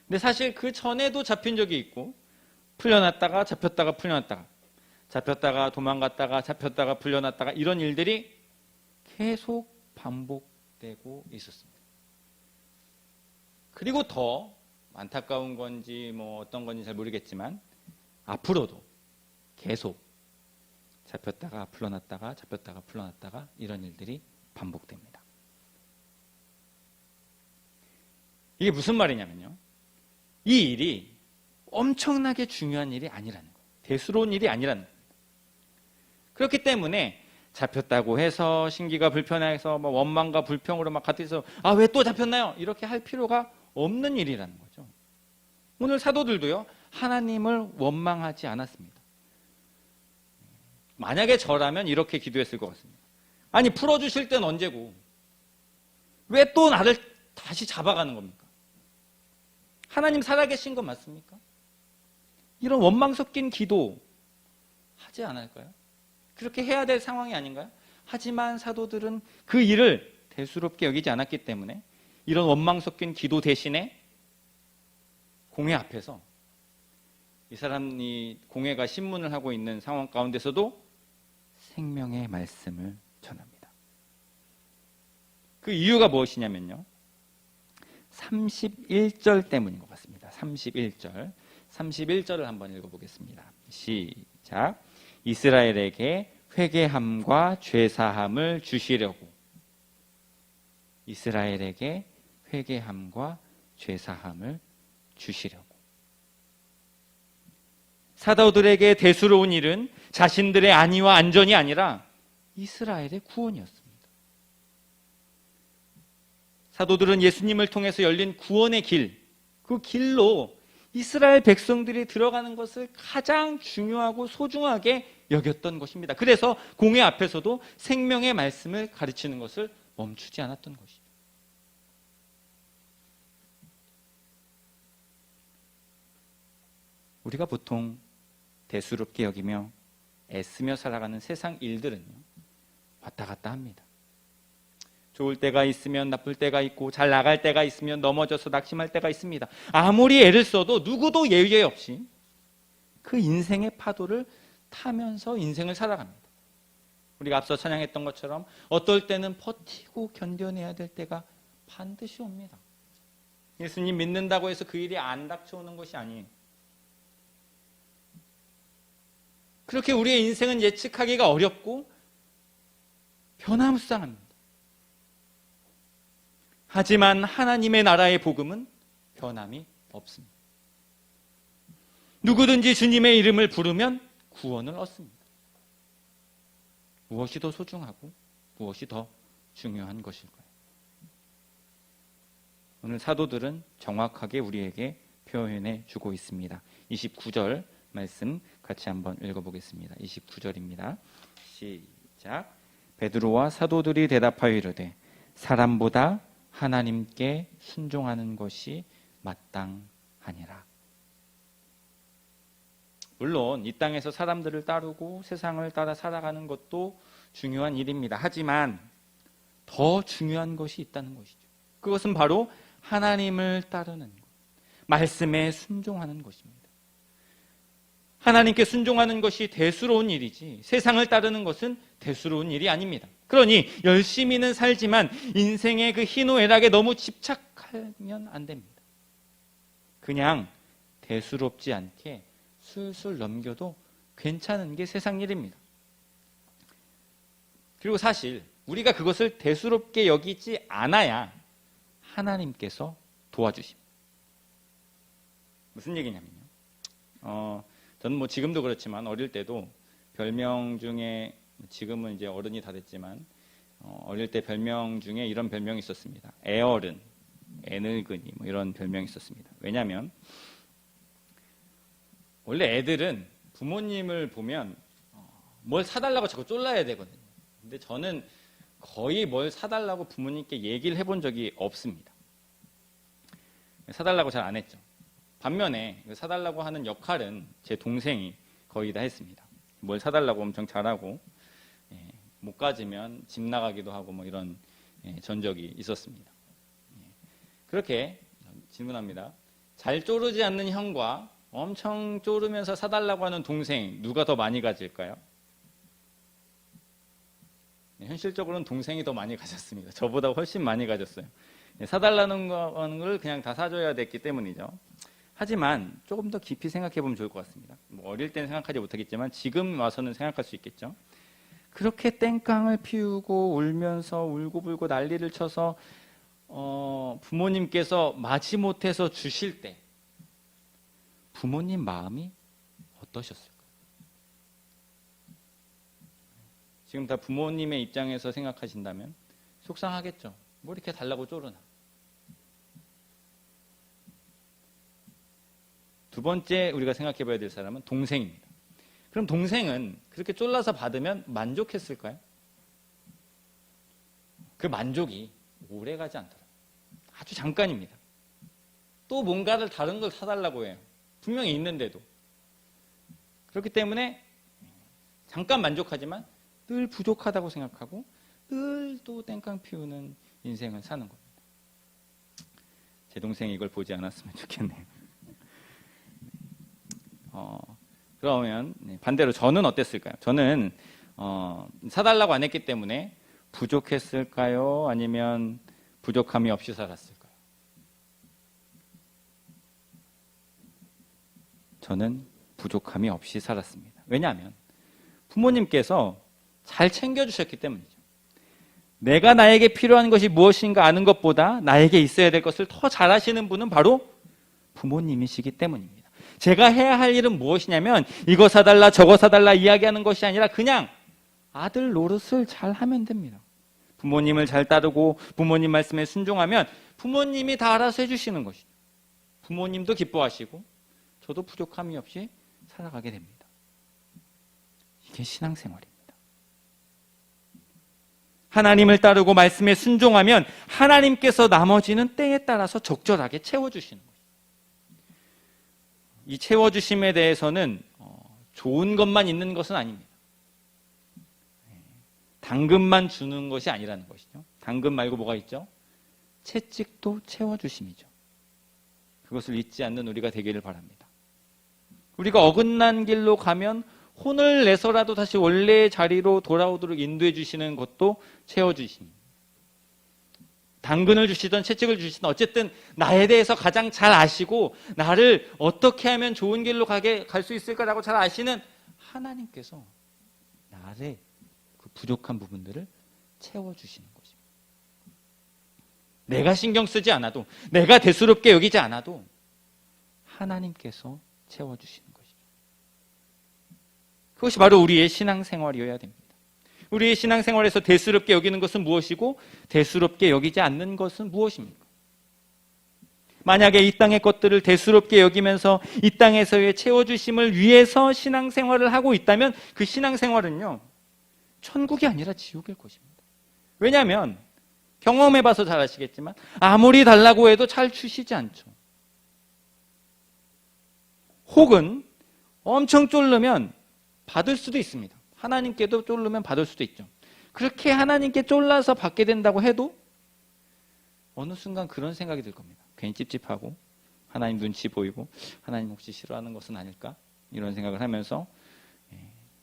근데 사실 그 전에도 잡힌 적이 있고, 풀려났다가 잡혔다가 풀려났다가, 잡혔다가 도망갔다가 잡혔다가 풀려났다가, 이런 일들이 계속 반복되고 있었습니다. 그리고 더 안타까운 건지 뭐 어떤 건지 잘 모르겠지만, 앞으로도 계속 잡혔다가 풀려났다가 잡혔다가 풀려났다가 이런 일들이 반복됩니다. 이게 무슨 말이냐면요, 이 일이 엄청나게 중요한 일이 아니라는 거예요. 대수로운 일이 아니라는 거예요. 그렇기 때문에 잡혔다고 해서 신기가 불편해서 뭐 원망과 불평으로 막 같이서 왜 또 잡혔나요? 이렇게 할 필요가 없는 일이라는 거죠. 오늘 사도들도요, 하나님을 원망하지 않았습니다. 만약에 저라면 이렇게 기도했을 것 같습니다. 아니, 풀어주실 땐 언제고 왜 또 나를 다시 잡아가는 겁니까? 하나님 살아계신 건 맞습니까? 이런 원망 섞인 기도 하지 않을까요? 그렇게 해야 될 상황이 아닌가요? 하지만 사도들은 그 일을 대수롭게 여기지 않았기 때문에 이런 원망 섞인 기도 대신에 공회 앞에서 이 사람이 공회가 신문을 하고 있는 상황 가운데서도 생명의 말씀을 전합니다. 그 이유가 무엇이냐면요, 31절 때문인 것 같습니다. 31절을 한번 읽어보겠습니다. 시작. 이스라엘에게 회개함과 죄사함을 주시려고. 이스라엘에게 회개함과 죄사함을 주시려고. 사도들에게 대수로운 일은 자신들의 안위와 안전이 아니라 이스라엘의 구원이었습니다. 사도들은 예수님을 통해서 열린 구원의 길, 그 길로 이스라엘 백성들이 들어가는 것을 가장 중요하고 소중하게 여겼던 것입니다. 그래서 공회 앞에서도 생명의 말씀을 가르치는 것을 멈추지 않았던 것이죠. 우리가 보통 대수롭게 여기며 애쓰며 살아가는 세상 일들은요, 왔다 갔다 합니다. 좋을 때가 있으면 나쁠 때가 있고, 잘 나갈 때가 있으면 넘어져서 낙심할 때가 있습니다. 아무리 애를 써도 누구도 예외 없이 그 인생의 파도를 타면서 인생을 살아갑니다. 우리가 앞서 찬양했던 것처럼 어떨 때는 버티고 견뎌내야 될 때가 반드시 옵니다. 예수님 믿는다고 해서 그 일이 안 닥쳐오는 것이 아니에요. 그렇게 우리의 인생은 예측하기가 어렵고 변화무쌍합니다. 하지만 하나님의 나라의 복음은 변함이 없습니다. 누구든지 주님의 이름을 부르면 구원을 얻습니다. 무엇이 더 소중하고 무엇이 더 중요한 것일까요? 오늘 사도들은 정확하게 우리에게 표현해 주고 있습니다. 29절 말씀 같이 한번 읽어보겠습니다. 29절입니다. 시작. 베드로와 사도들이 대답하여 이르되 사람보다 하나님께 순종하는 것이 마땅하니라. 물론 이 땅에서 사람들을 따르고 세상을 따라 살아가는 것도 중요한 일입니다. 하지만 더 중요한 것이 있다는 것이죠. 그것은 바로 하나님을 따르는 것, 말씀에 순종하는 것입니다. 하나님께 순종하는 것이 대수로운 일이지 세상을 따르는 것은 대수로운 일이 아닙니다. 그러니 열심히는 살지만 인생의 그 희노애락에 너무 집착하면 안 됩니다. 그냥 대수롭지 않게 술술 넘겨도 괜찮은 게 세상 일입니다. 그리고 사실 우리가 그것을 대수롭게 여기지 않아야 하나님께서 도와주십니다. 무슨 얘기냐면요. 저는 지금도 그렇지만 어릴 때도 별명 중에, 지금은 이제 어른이 다 됐지만 어릴 때 별명 중에 이런 별명이 있었습니다. 애어른, 애늙은이 이런 별명이 있었습니다. 왜냐하면 원래 애들은 부모님을 보면 뭘 사달라고 자꾸 쫄라야 되거든요. 근데 저는 거의 뭘 사달라고 부모님께 얘기를 해본 적이 없습니다. 사달라고 잘 안 했죠. 반면에 사달라고 하는 역할은 제 동생이 거의 다 했습니다. 뭘 사달라고 엄청 잘하고 못 가지면 집 나가기도 하고 이런 전적이 있었습니다. 그렇게 질문합니다. 잘 쪼르지 않는 형과 엄청 쪼르면서 사달라고 하는 동생 누가 더 많이 가질까요? 현실적으로는 동생이 더 많이 가졌습니다. 저보다 훨씬 많이 가졌어요. 사달라는 걸 그냥 다 사줘야 됐기 때문이죠. 하지만 조금 더 깊이 생각해 보면 좋을 것 같습니다. 어릴 때는 생각하지 못하겠지만 지금 와서는 생각할 수 있겠죠. 그렇게 땡깡을 피우고 울면서 울고불고 난리를 쳐서 부모님께서 마지못해서 주실 때 부모님 마음이 어떠셨을까요? 지금 다 부모님의 입장에서 생각하신다면 속상하겠죠. 뭐 이렇게 달라고 쪼르나. 두 번째 우리가 생각해 봐야 될 사람은 동생입니다. 그럼 동생은 그렇게 쫄라서 받으면 만족했을까요? 그 만족이 오래 가지 않더라고요. 아주 잠깐입니다. 또 뭔가를 다른 걸 사달라고 해요. 분명히 있는데도. 그렇기 때문에 잠깐 만족하지만 늘 부족하다고 생각하고 늘 또 땡깡 피우는 인생을 사는 겁니다. 제 동생이 이걸 보지 않았으면 좋겠네요. 그러면 반대로 저는 어땠을까요? 저는 사달라고 안 했기 때문에 부족했을까요? 아니면 부족함이 없이 살았을까요? 저는 부족함이 없이 살았습니다. 왜냐하면 부모님께서 잘 챙겨주셨기 때문이죠. 내가 나에게 필요한 것이 무엇인가 아는 것보다 나에게 있어야 될 것을 더 잘 아시는 분은 바로 부모님이시기 때문입니다. 제가 해야 할 일은 무엇이냐면 이거 사달라 저거 사달라 이야기하는 것이 아니라 그냥 아들 노릇을 잘 하면 됩니다. 부모님을 잘 따르고 부모님 말씀에 순종하면 부모님이 다 알아서 해주시는 것이죠. 부모님도 기뻐하시고 저도 부족함이 없이 살아가게 됩니다. 이게 신앙생활입니다. 하나님을 따르고 말씀에 순종하면 하나님께서 나머지는 때에 따라서 적절하게 채워주시는 거예요. 이 채워주심에 대해서는 좋은 것만 있는 것은 아닙니다. 당근만 주는 것이 아니라는 것이죠. 당근 말고 뭐가 있죠? 채찍도 채워주심이죠. 그것을 잊지 않는 우리가 되기를 바랍니다. 우리가 어긋난 길로 가면 혼을 내서라도 다시 원래의 자리로 돌아오도록 인도해 주시는 것도 채워주십니다. 당근을 주시든 채찍을 주시든 어쨌든 나에 대해서 가장 잘 아시고 나를 어떻게 하면 좋은 길로 갈 수 있을까라고 잘 아시는 하나님께서 나의 그 부족한 부분들을 채워주시는 것입니다. 내가 신경 쓰지 않아도, 내가 대수롭게 여기지 않아도 하나님께서 채워주시는 것이죠. 그것이 바로 우리의 신앙생활이어야 됩니다. 우리의 신앙생활에서 대수롭게 여기는 것은 무엇이고 대수롭게 여기지 않는 것은 무엇입니까? 만약에 이 땅의 것들을 대수롭게 여기면서 이 땅에서의 채워주심을 위해서 신앙생활을 하고 있다면 그 신앙생활은요, 천국이 아니라 지옥일 것입니다. 왜냐하면 경험해봐서 잘 아시겠지만 아무리 달라고 해도 잘 주시지 않죠. 혹은 엄청 쫄르면 받을 수도 있습니다. 하나님께도 쫄르면 받을 수도 있죠. 그렇게 하나님께 쫄라서 받게 된다고 해도 어느 순간 그런 생각이 들 겁니다. 괜히 찝찝하고 하나님 눈치 보이고 하나님 혹시 싫어하는 것은 아닐까? 이런 생각을 하면서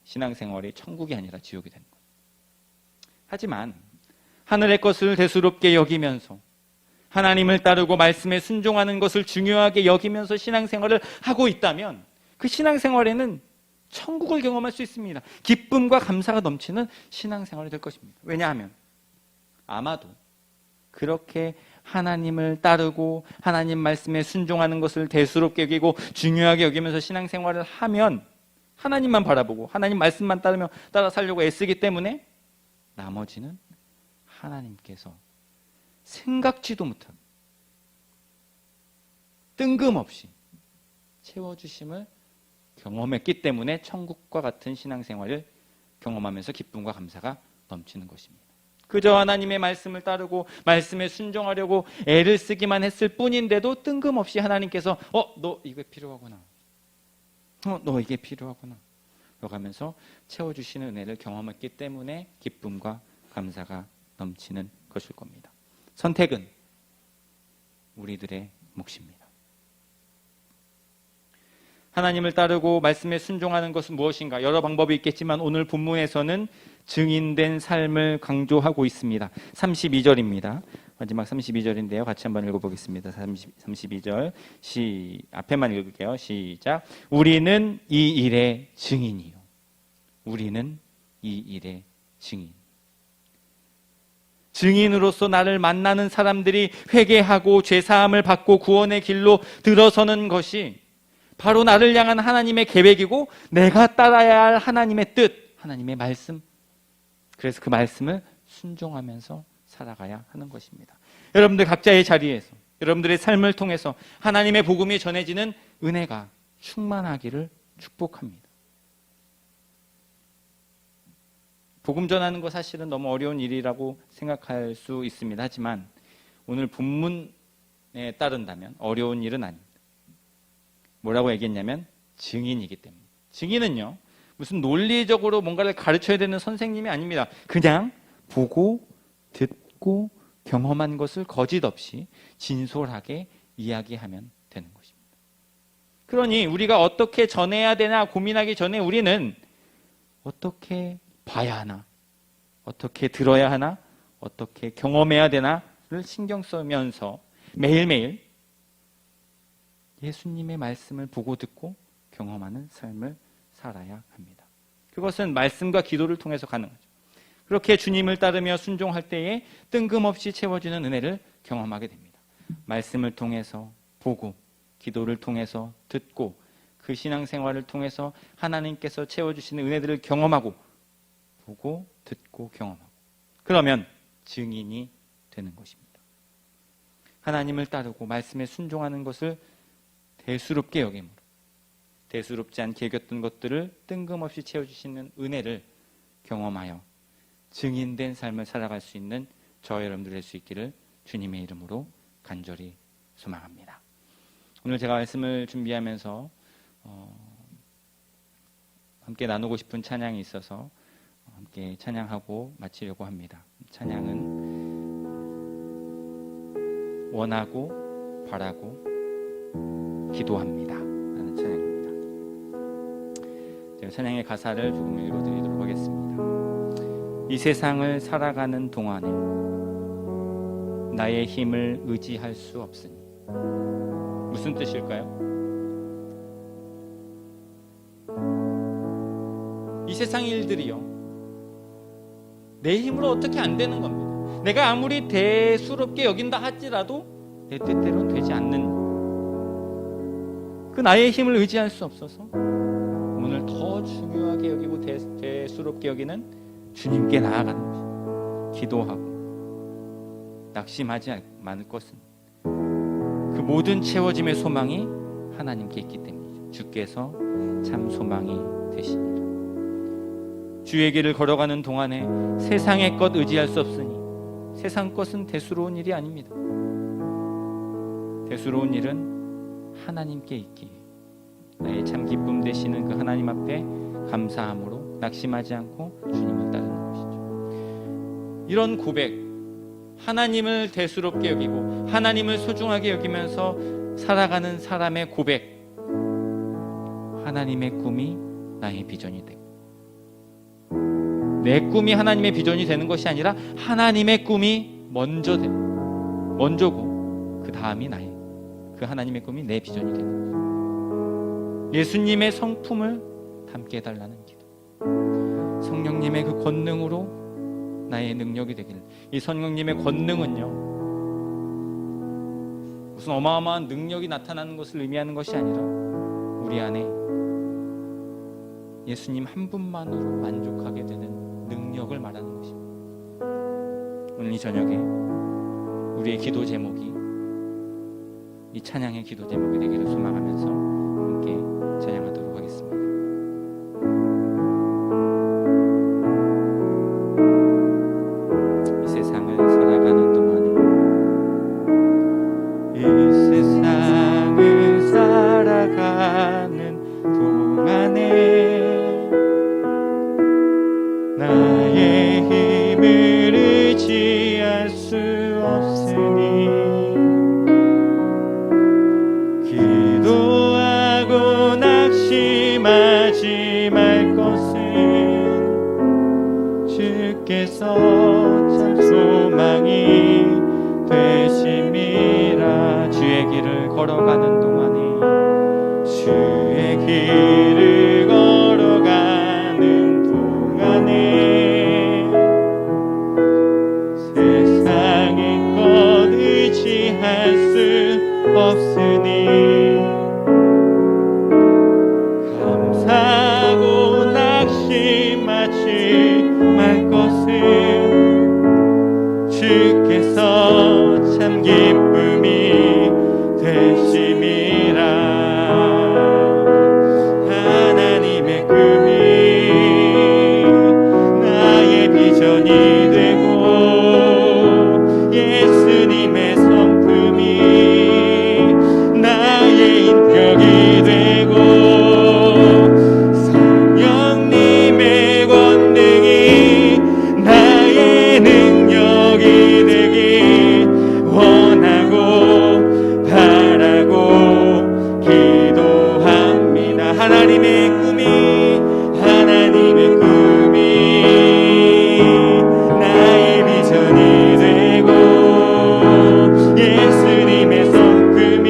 신앙생활이 천국이 아니라 지옥이 되는 거예요. 하지만 하늘의 것을 대수롭게 여기면서 하나님을 따르고 말씀에 순종하는 것을 중요하게 여기면서 신앙생활을 하고 있다면 그 신앙생활에는 천국을 경험할 수 있습니다. 기쁨과 감사가 넘치는 신앙생활이 될 것입니다. 왜냐하면 아마도 그렇게 하나님을 따르고 하나님 말씀에 순종하는 것을 대수롭게 여기고 중요하게 여기면서 신앙생활을 하면 하나님만 바라보고 하나님 말씀만 따라 살려고 애쓰기 때문에 나머지는 하나님께서 생각지도 못한 뜬금없이 채워주심을 경험했기 때문에 천국과 같은 신앙생활을 경험하면서 기쁨과 감사가 넘치는 것입니다. 그저 하나님의 말씀을 따르고 말씀에 순종하려고 애를 쓰기만 했을 뿐인데도 뜬금없이 하나님께서 너 이거 필요하구나. 너 이게 필요하구나. 그러면서 채워주시는 은혜를 경험했기 때문에 기쁨과 감사가 넘치는 것일 겁니다. 선택은 우리들의 몫입니다. 하나님을 따르고 말씀에 순종하는 것은 무엇인가? 여러 방법이 있겠지만 오늘 본문에서는 증인된 삶을 강조하고 있습니다. 32절입니다. 마지막 32절인데요. 같이 한번 읽어보겠습니다. 32절 앞에만 읽을게요. 시작. 우리는 이 일의 증인이요. 우리는 이 일의 증인. 증인으로서 나를 만나는 사람들이 회개하고 죄사함을 받고 구원의 길로 들어서는 것이 바로 나를 향한 하나님의 계획이고 내가 따라야 할 하나님의 뜻, 하나님의 말씀. 그래서 그 말씀을 순종하면서 살아가야 하는 것입니다. 여러분들 각자의 자리에서 여러분들의 삶을 통해서 하나님의 복음이 전해지는 은혜가 충만하기를 축복합니다. 복음 전하는 거 사실은 너무 어려운 일이라고 생각할 수 있습니다. 하지만 오늘 본문에 따른다면 어려운 일은 아닙니다. 뭐라고 얘기했냐면 증인이기 때문에. 증인은요, 무슨 논리적으로 뭔가를 가르쳐야 되는 선생님이 아닙니다. 그냥 보고 듣고 경험한 것을 거짓 없이 진솔하게 이야기하면 되는 것입니다. 그러니 우리가 어떻게 전해야 되나 고민하기 전에 우리는 어떻게 봐야 하나, 어떻게 들어야 하나, 어떻게 경험해야 되나를 신경 쓰면서 매일매일 예수님의 말씀을 보고 듣고 경험하는 삶을 살아야 합니다. 그것은 말씀과 기도를 통해서 가능하죠. 그렇게 주님을 따르며 순종할 때에 뜬금없이 채워지는 은혜를 경험하게 됩니다. 말씀을 통해서 보고 기도를 통해서 듣고 그 신앙생활을 통해서 하나님께서 채워주시는 은혜들을 경험하고 보고 듣고 경험하고 그러면 증인이 되는 것입니다. 하나님을 따르고 말씀에 순종하는 것을 대수롭게 여김으로 대수롭지 않게 여겼던 것들을 뜬금없이 채워주시는 은혜를 경험하여 증인된 삶을 살아갈 수 있는 저와 여러분들 될 수 있기를 주님의 이름으로 간절히 소망합니다. 오늘 제가 말씀을 준비하면서 함께 나누고 싶은 찬양이 있어서 함께 찬양하고 마치려고 합니다. 찬양은 원하고 바라고 기도합니다 라는 찬양입니다. 제가 찬양의 가사를 조금 읽어드리도록 하겠습니다. 이 세상을 살아가는 동안에 나의 힘을 의지할 수 없으니. 무슨 뜻일까요? 세상 일들이요, 내 힘으로 어떻게 안 되는 겁니다. 내가 아무리 대수롭게 여긴다 할지라도 내 뜻대로는 되지 않는, 그 나의 힘을 의지할 수 없어서 오늘 더 중요하게 여기고 대수롭게 여기는 주님께 나아가는 것입니다. 기도하고 낙심하지 않을 것은 그 모든 채워짐의 소망이 하나님께 있기 때문이죠. 주께서 참 소망이 되십니다. 주의 길을 걸어가는 동안에 세상의 것 의지할 수 없으니 세상 것은 대수로운 일이 아닙니다. 대수로운 일은 하나님께 있기에 나의 참 기쁨 되시는 그 하나님 앞에 감사함으로 낙심하지 않고 주님을 따르는 것이죠. 이런 고백, 하나님을 대수롭게 여기고 하나님을 소중하게 여기면서 살아가는 사람의 고백, 하나님의 꿈이 나의 비전이 되고, 내 꿈이 하나님의 비전이 되는 것이 아니라 하나님의 꿈이 먼저고 그 다음이 나의, 그 하나님의 꿈이 내 비전이 되는 거죠. 예수님의 성품을 담게 해달라는 기도, 성령님의 그 권능으로 나의 능력이 되기를. 이 성령님의 권능은요, 무슨 어마어마한 능력이 나타나는 것을 의미하는 것이 아니라 우리 안에 예수님 한 분만으로 만족하게 되는 능력을 말하는 것입니다. 오늘 이 저녁에 우리의 기도 제목이 이 찬양의 기도 제목이 되기를 소망하면서 함께 찬양하도록 하겠습니다. 이 세상을 살아가는 동안에, 이 세상을 살아가는 동안에 나의 힘을 의지할 수 없으니 기도하고 낙심하지 말 것은 주께서 참 소망이 되심이라. 주의 길을 걸어가는 동안에, 주의 길을 걸어가는 동안에 세상의 것 의지할 수 없으니 감사하고 낙심하지 말 것은 주께서 참 기쁨이 되심이라. 하나님의 꿈이 나의 비전이 되고 예수님의 성품이 나의 인격이 되고 성령님의 권능이 나의 능력이 되길 원하고 바라고 기도합니다. 하나님의 꿈이 나의 비전이 되고 예수님의 성품이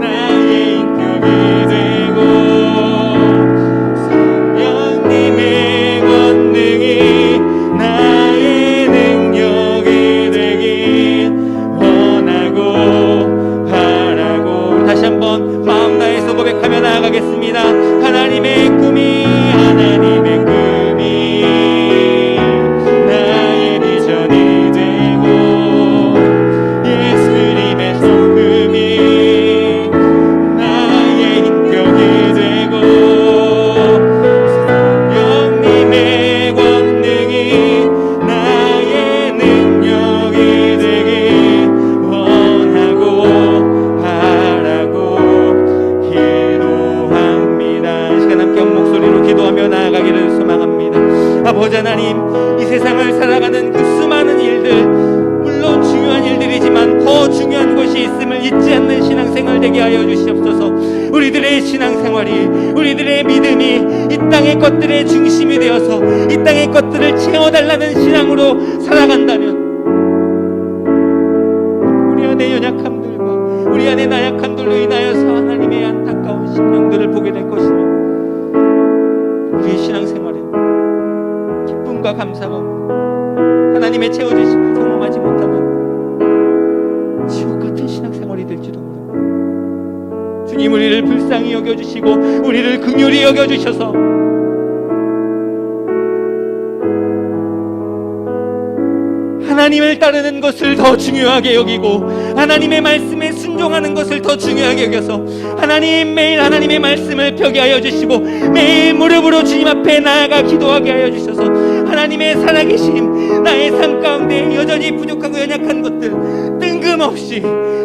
나의 인격이 되고 성령님의 권능이 나의 능력이 되길 원하고 바라고. 다시 한번 마음 다해서 고백하며 나아가겠습니다. 하나님의 꿈이 나의 비전이 되고 예수님의 성품이 나의 인격이 되고 성령님의 권능이 나의 능력이 되길 원하고 바라고 기도합니다. 시간 함께 한 목소리로 기도하며 나아가기를 소망합니다. 아버지 하나님, 이 세상을 살아가는 그 수많은 일들, 물론 중요한 일들이지만 더 중요한 것이 있음을 잊지 않는 신앙생활 되게 하여 주시옵소서. 우리들의 신앙생활이, 우리들의 믿음이 이 땅의 것들의 중심이 되어서 이 땅의 것들을 채워달라는 신앙으로 살아간다면 우리 안의 연약함들과 우리 안의 나약함들로 인하여서 하나님의 안타까운 심령들을 보게 될 것이며 우리의 신앙생활은 기쁨과 감사가 없는 하나님의 채워주심을 경험하지 못하면 지옥 같은 신앙생활이 될지도 모릅니다. 주님, 우리를 불쌍히 여겨주시고 우리를 긍휼히 여겨주셔서 하나님을 따르는 것을 더 중요하게 여기고 하나님의 말씀에 순종하는 것을 더 중요하게 여겨서 매일 하나님의 말씀을 펴게 하여 주시고 매일 무릎으로 주님 앞에 나아가 기도하게 하여 주셔서 하나님의 살아계심, 나의 삶 가운데 여전히 부족하고 연약한 것들 뜬금없이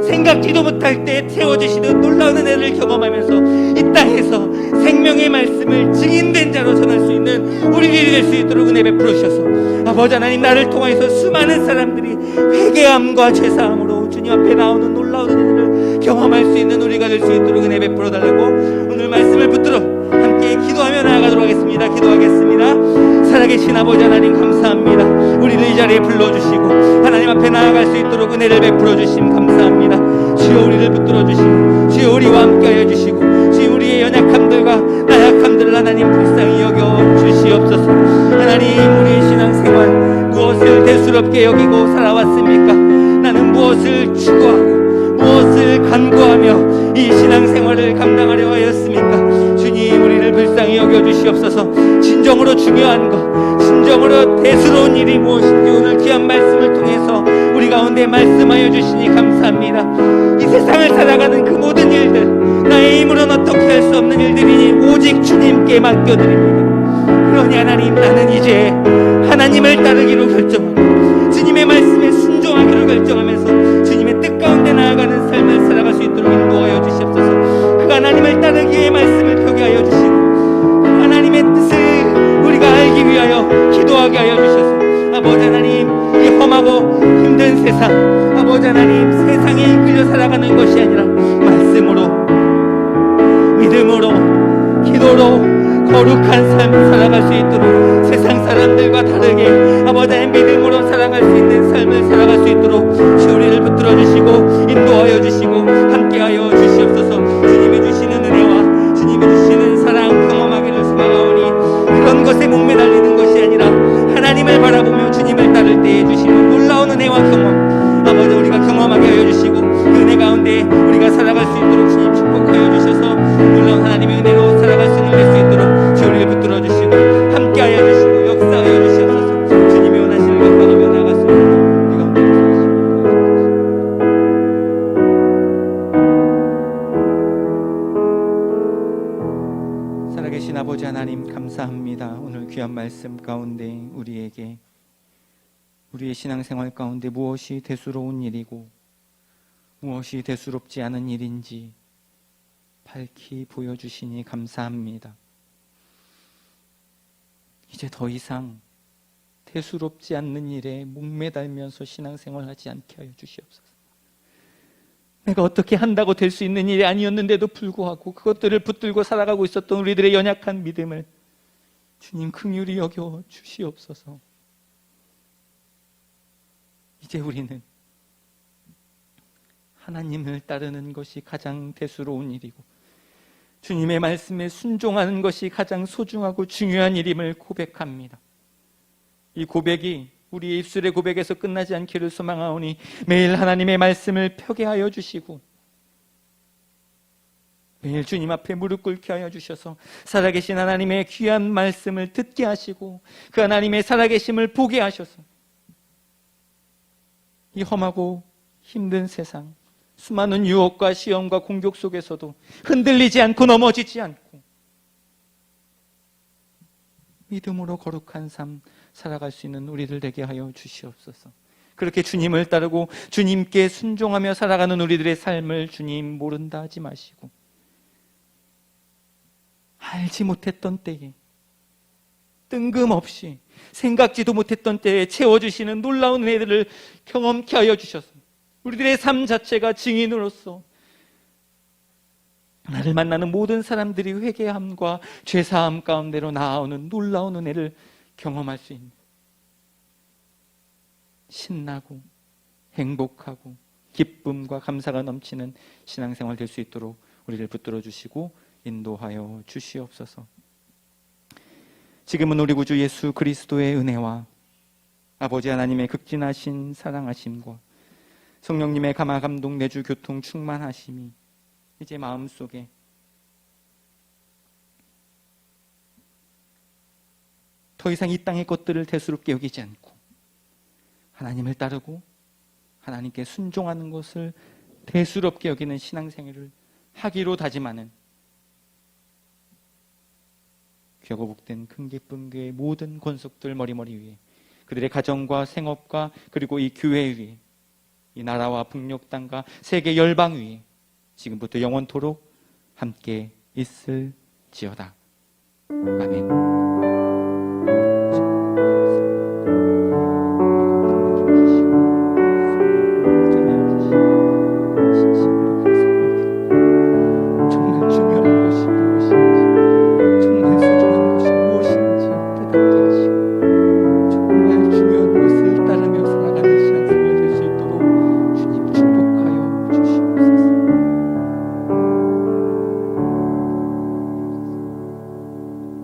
생각지도 못할 때 채워주시는 놀라운 은혜를 경험하면서 이 땅에서 생명의 말씀을 증인된 자로 전할 수 있는 우리들이 될 수 있도록 은혜 베풀어 주셔서 아버지 하나님, 나를 통하여서 수많은 사람들이 회개함과 죄사함으로 주님 앞에 나오는 놀라운 은혜를 경험할 수 있는 우리가 될 수 있도록 은혜 베풀어 달라고 오늘 말씀을 붙들어 함께 기도하며 나아가도록 하겠습니다. 기도하겠습니다. 살아계신 아버지 하나님, 감사합니다. 우리를 이 자리에 불러주시고 하나님 앞에 나아갈 수 있도록 은혜를 베풀어 주심 감사합니다. 주여, 우리를 붙들어 주시고 주여, 우리와 함께하여 주시고 주여, 우리의 연약함들과 나약함들을 하나님 불쌍히 여겨 주시옵소서. 하나님, 우리의 신앙생활 무엇을 대수롭게 여기고 살아왔습니까? 나는 무엇을 추구하고 무엇을 간구하며 이 신앙생활을 감당하려 하였습니까? 주님, 우리를 불쌍히 여겨주시옵소서. 진정으로 중요한 것, 진정으로 대수로운 일이 무엇인지 오늘 귀한 말씀을 통해서 우리 가운데 말씀하여 주시니 감사합니다. 이 세상을 살아가는 그 모든 일들, 나의 힘으로는 어떻게 할 수 없는 일들이니 오직 주님께 맡겨드립니다. 그러니 하나님, 나는 이제 하나님을 따르기로 결정하고 주님의 말씀에 순종하기로 결정하면서 주님의 뜻 가운데 나아가는 삶을 살아갈 수 있도록 인도하여 주시옵소서. 그 하나님을 따르기에 말씀을 펴게 하여 주시고 하나님의 뜻을 우리가 알기 위하여 기도하게 하여 주셔서 아버지 하나님, 이 험하고 힘든 세상, 아버지 하나님, 세상에 이끌려 살아가는 것이 아니라 말씀으로, 믿음으로, 기도로 거룩한 삶 살아갈 수 있도록 세상 사람들과 다르게 아버지 하나님, 믿음으로 살아갈 수 있는 삶을 살아갈 수 있도록 주 우리를 붙들어 주시고 인도하여 주시고 함께하여 주시옵소서. 주님이 주시는 은혜와 주님이 주시는 사랑 경험하기를 소망하오니 그런 것에 목매달리는 것이 아니라 하나님을 바라보며 주님을 따를 때에 주시는 놀라운 은혜와 경험, 아버지 우리가 경험하게 하여 주시고 그 은혜 가운데 우리가 살아갈 수 있도록 주님 축복하여 주셔서 놀라운 하나님의 은혜로 살아갈 수 있는 될 수 있도록 주 우리를 붙들어 주시고 함께하여 주시고 역사하여 주시옵소서. 주님이 원하시는 것 바라며 나아갔습니다. 살아계신 아버지 하나님, 감사합니다. 오늘 귀한 말씀 가운데 우리에게 우리의 신앙생활 가운데 무엇이 대수로운 일이고 무엇이 대수롭지 않은 일인지 밝히 보여주시니 감사합니다. 이제 더 이상 대수롭지 않는 일에 목매달면서 신앙생활하지 않게 하여 주시옵소서. 내가 어떻게 한다고 될 수 있는 일이 아니었는데도 불구하고 그것들을 붙들고 살아가고 있었던 우리들의 연약한 믿음을 주님 긍휼히 여겨 주시옵소서. 이제 우리는 하나님을 따르는 것이 가장 대수로운 일이고 주님의 말씀에 순종하는 것이 가장 소중하고 중요한 일임을 고백합니다. 이 고백이 우리의 입술의 고백에서 끝나지 않기를 소망하오니 매일 하나님의 말씀을 펴게 하여 주시고 매일 주님 앞에 무릎 꿇게 하여 주셔서 살아계신 하나님의 귀한 말씀을 듣게 하시고 그 하나님의 살아계심을 보게 하셔서 이 험하고 힘든 세상, 수많은 유혹과 시험과 공격 속에서도 흔들리지 않고 넘어지지 않고 믿음으로 거룩한 삶 살아갈 수 있는 우리들 되게 하여 주시옵소서. 그렇게 주님을 따르고 주님께 순종하며 살아가는 우리들의 삶을 주님 모른다 하지 마시고 알지 못했던 때에 뜬금없이 생각지도 못했던 때에 채워주시는 놀라운 은혜들을 경험케 하여 주셔서 우리들의 삶 자체가 증인으로서 나를 만나는 모든 사람들이 회개함과 죄사함 가운데로 나아오는 놀라운 은혜를 경험할 수 있는 신나고 행복하고 기쁨과 감사가 넘치는 신앙생활 될 수 있도록 우리를 붙들어 주시고 인도하여 주시옵소서. 지금은 우리 구주 예수 그리스도의 은혜와 아버지 하나님의 극진하신 사랑하심과 성령님의 감화 감동 내주 교통 충만하심이 이제 마음속에 더 이상 이 땅의 것들을 대수롭게 여기지 않고 하나님을 따르고 하나님께 순종하는 것을 대수롭게 여기는 신앙생활을 하기로 다짐하는 귀하고 복된 큰 기쁨 교회의 모든 권속들 머리머리 위에 그들의 가정과 생업과 그리고 이 교회 위에 이 나라와 북녘 땅과 세계 열방 위에 지금부터 영원토록 함께 있을지어다. 아멘.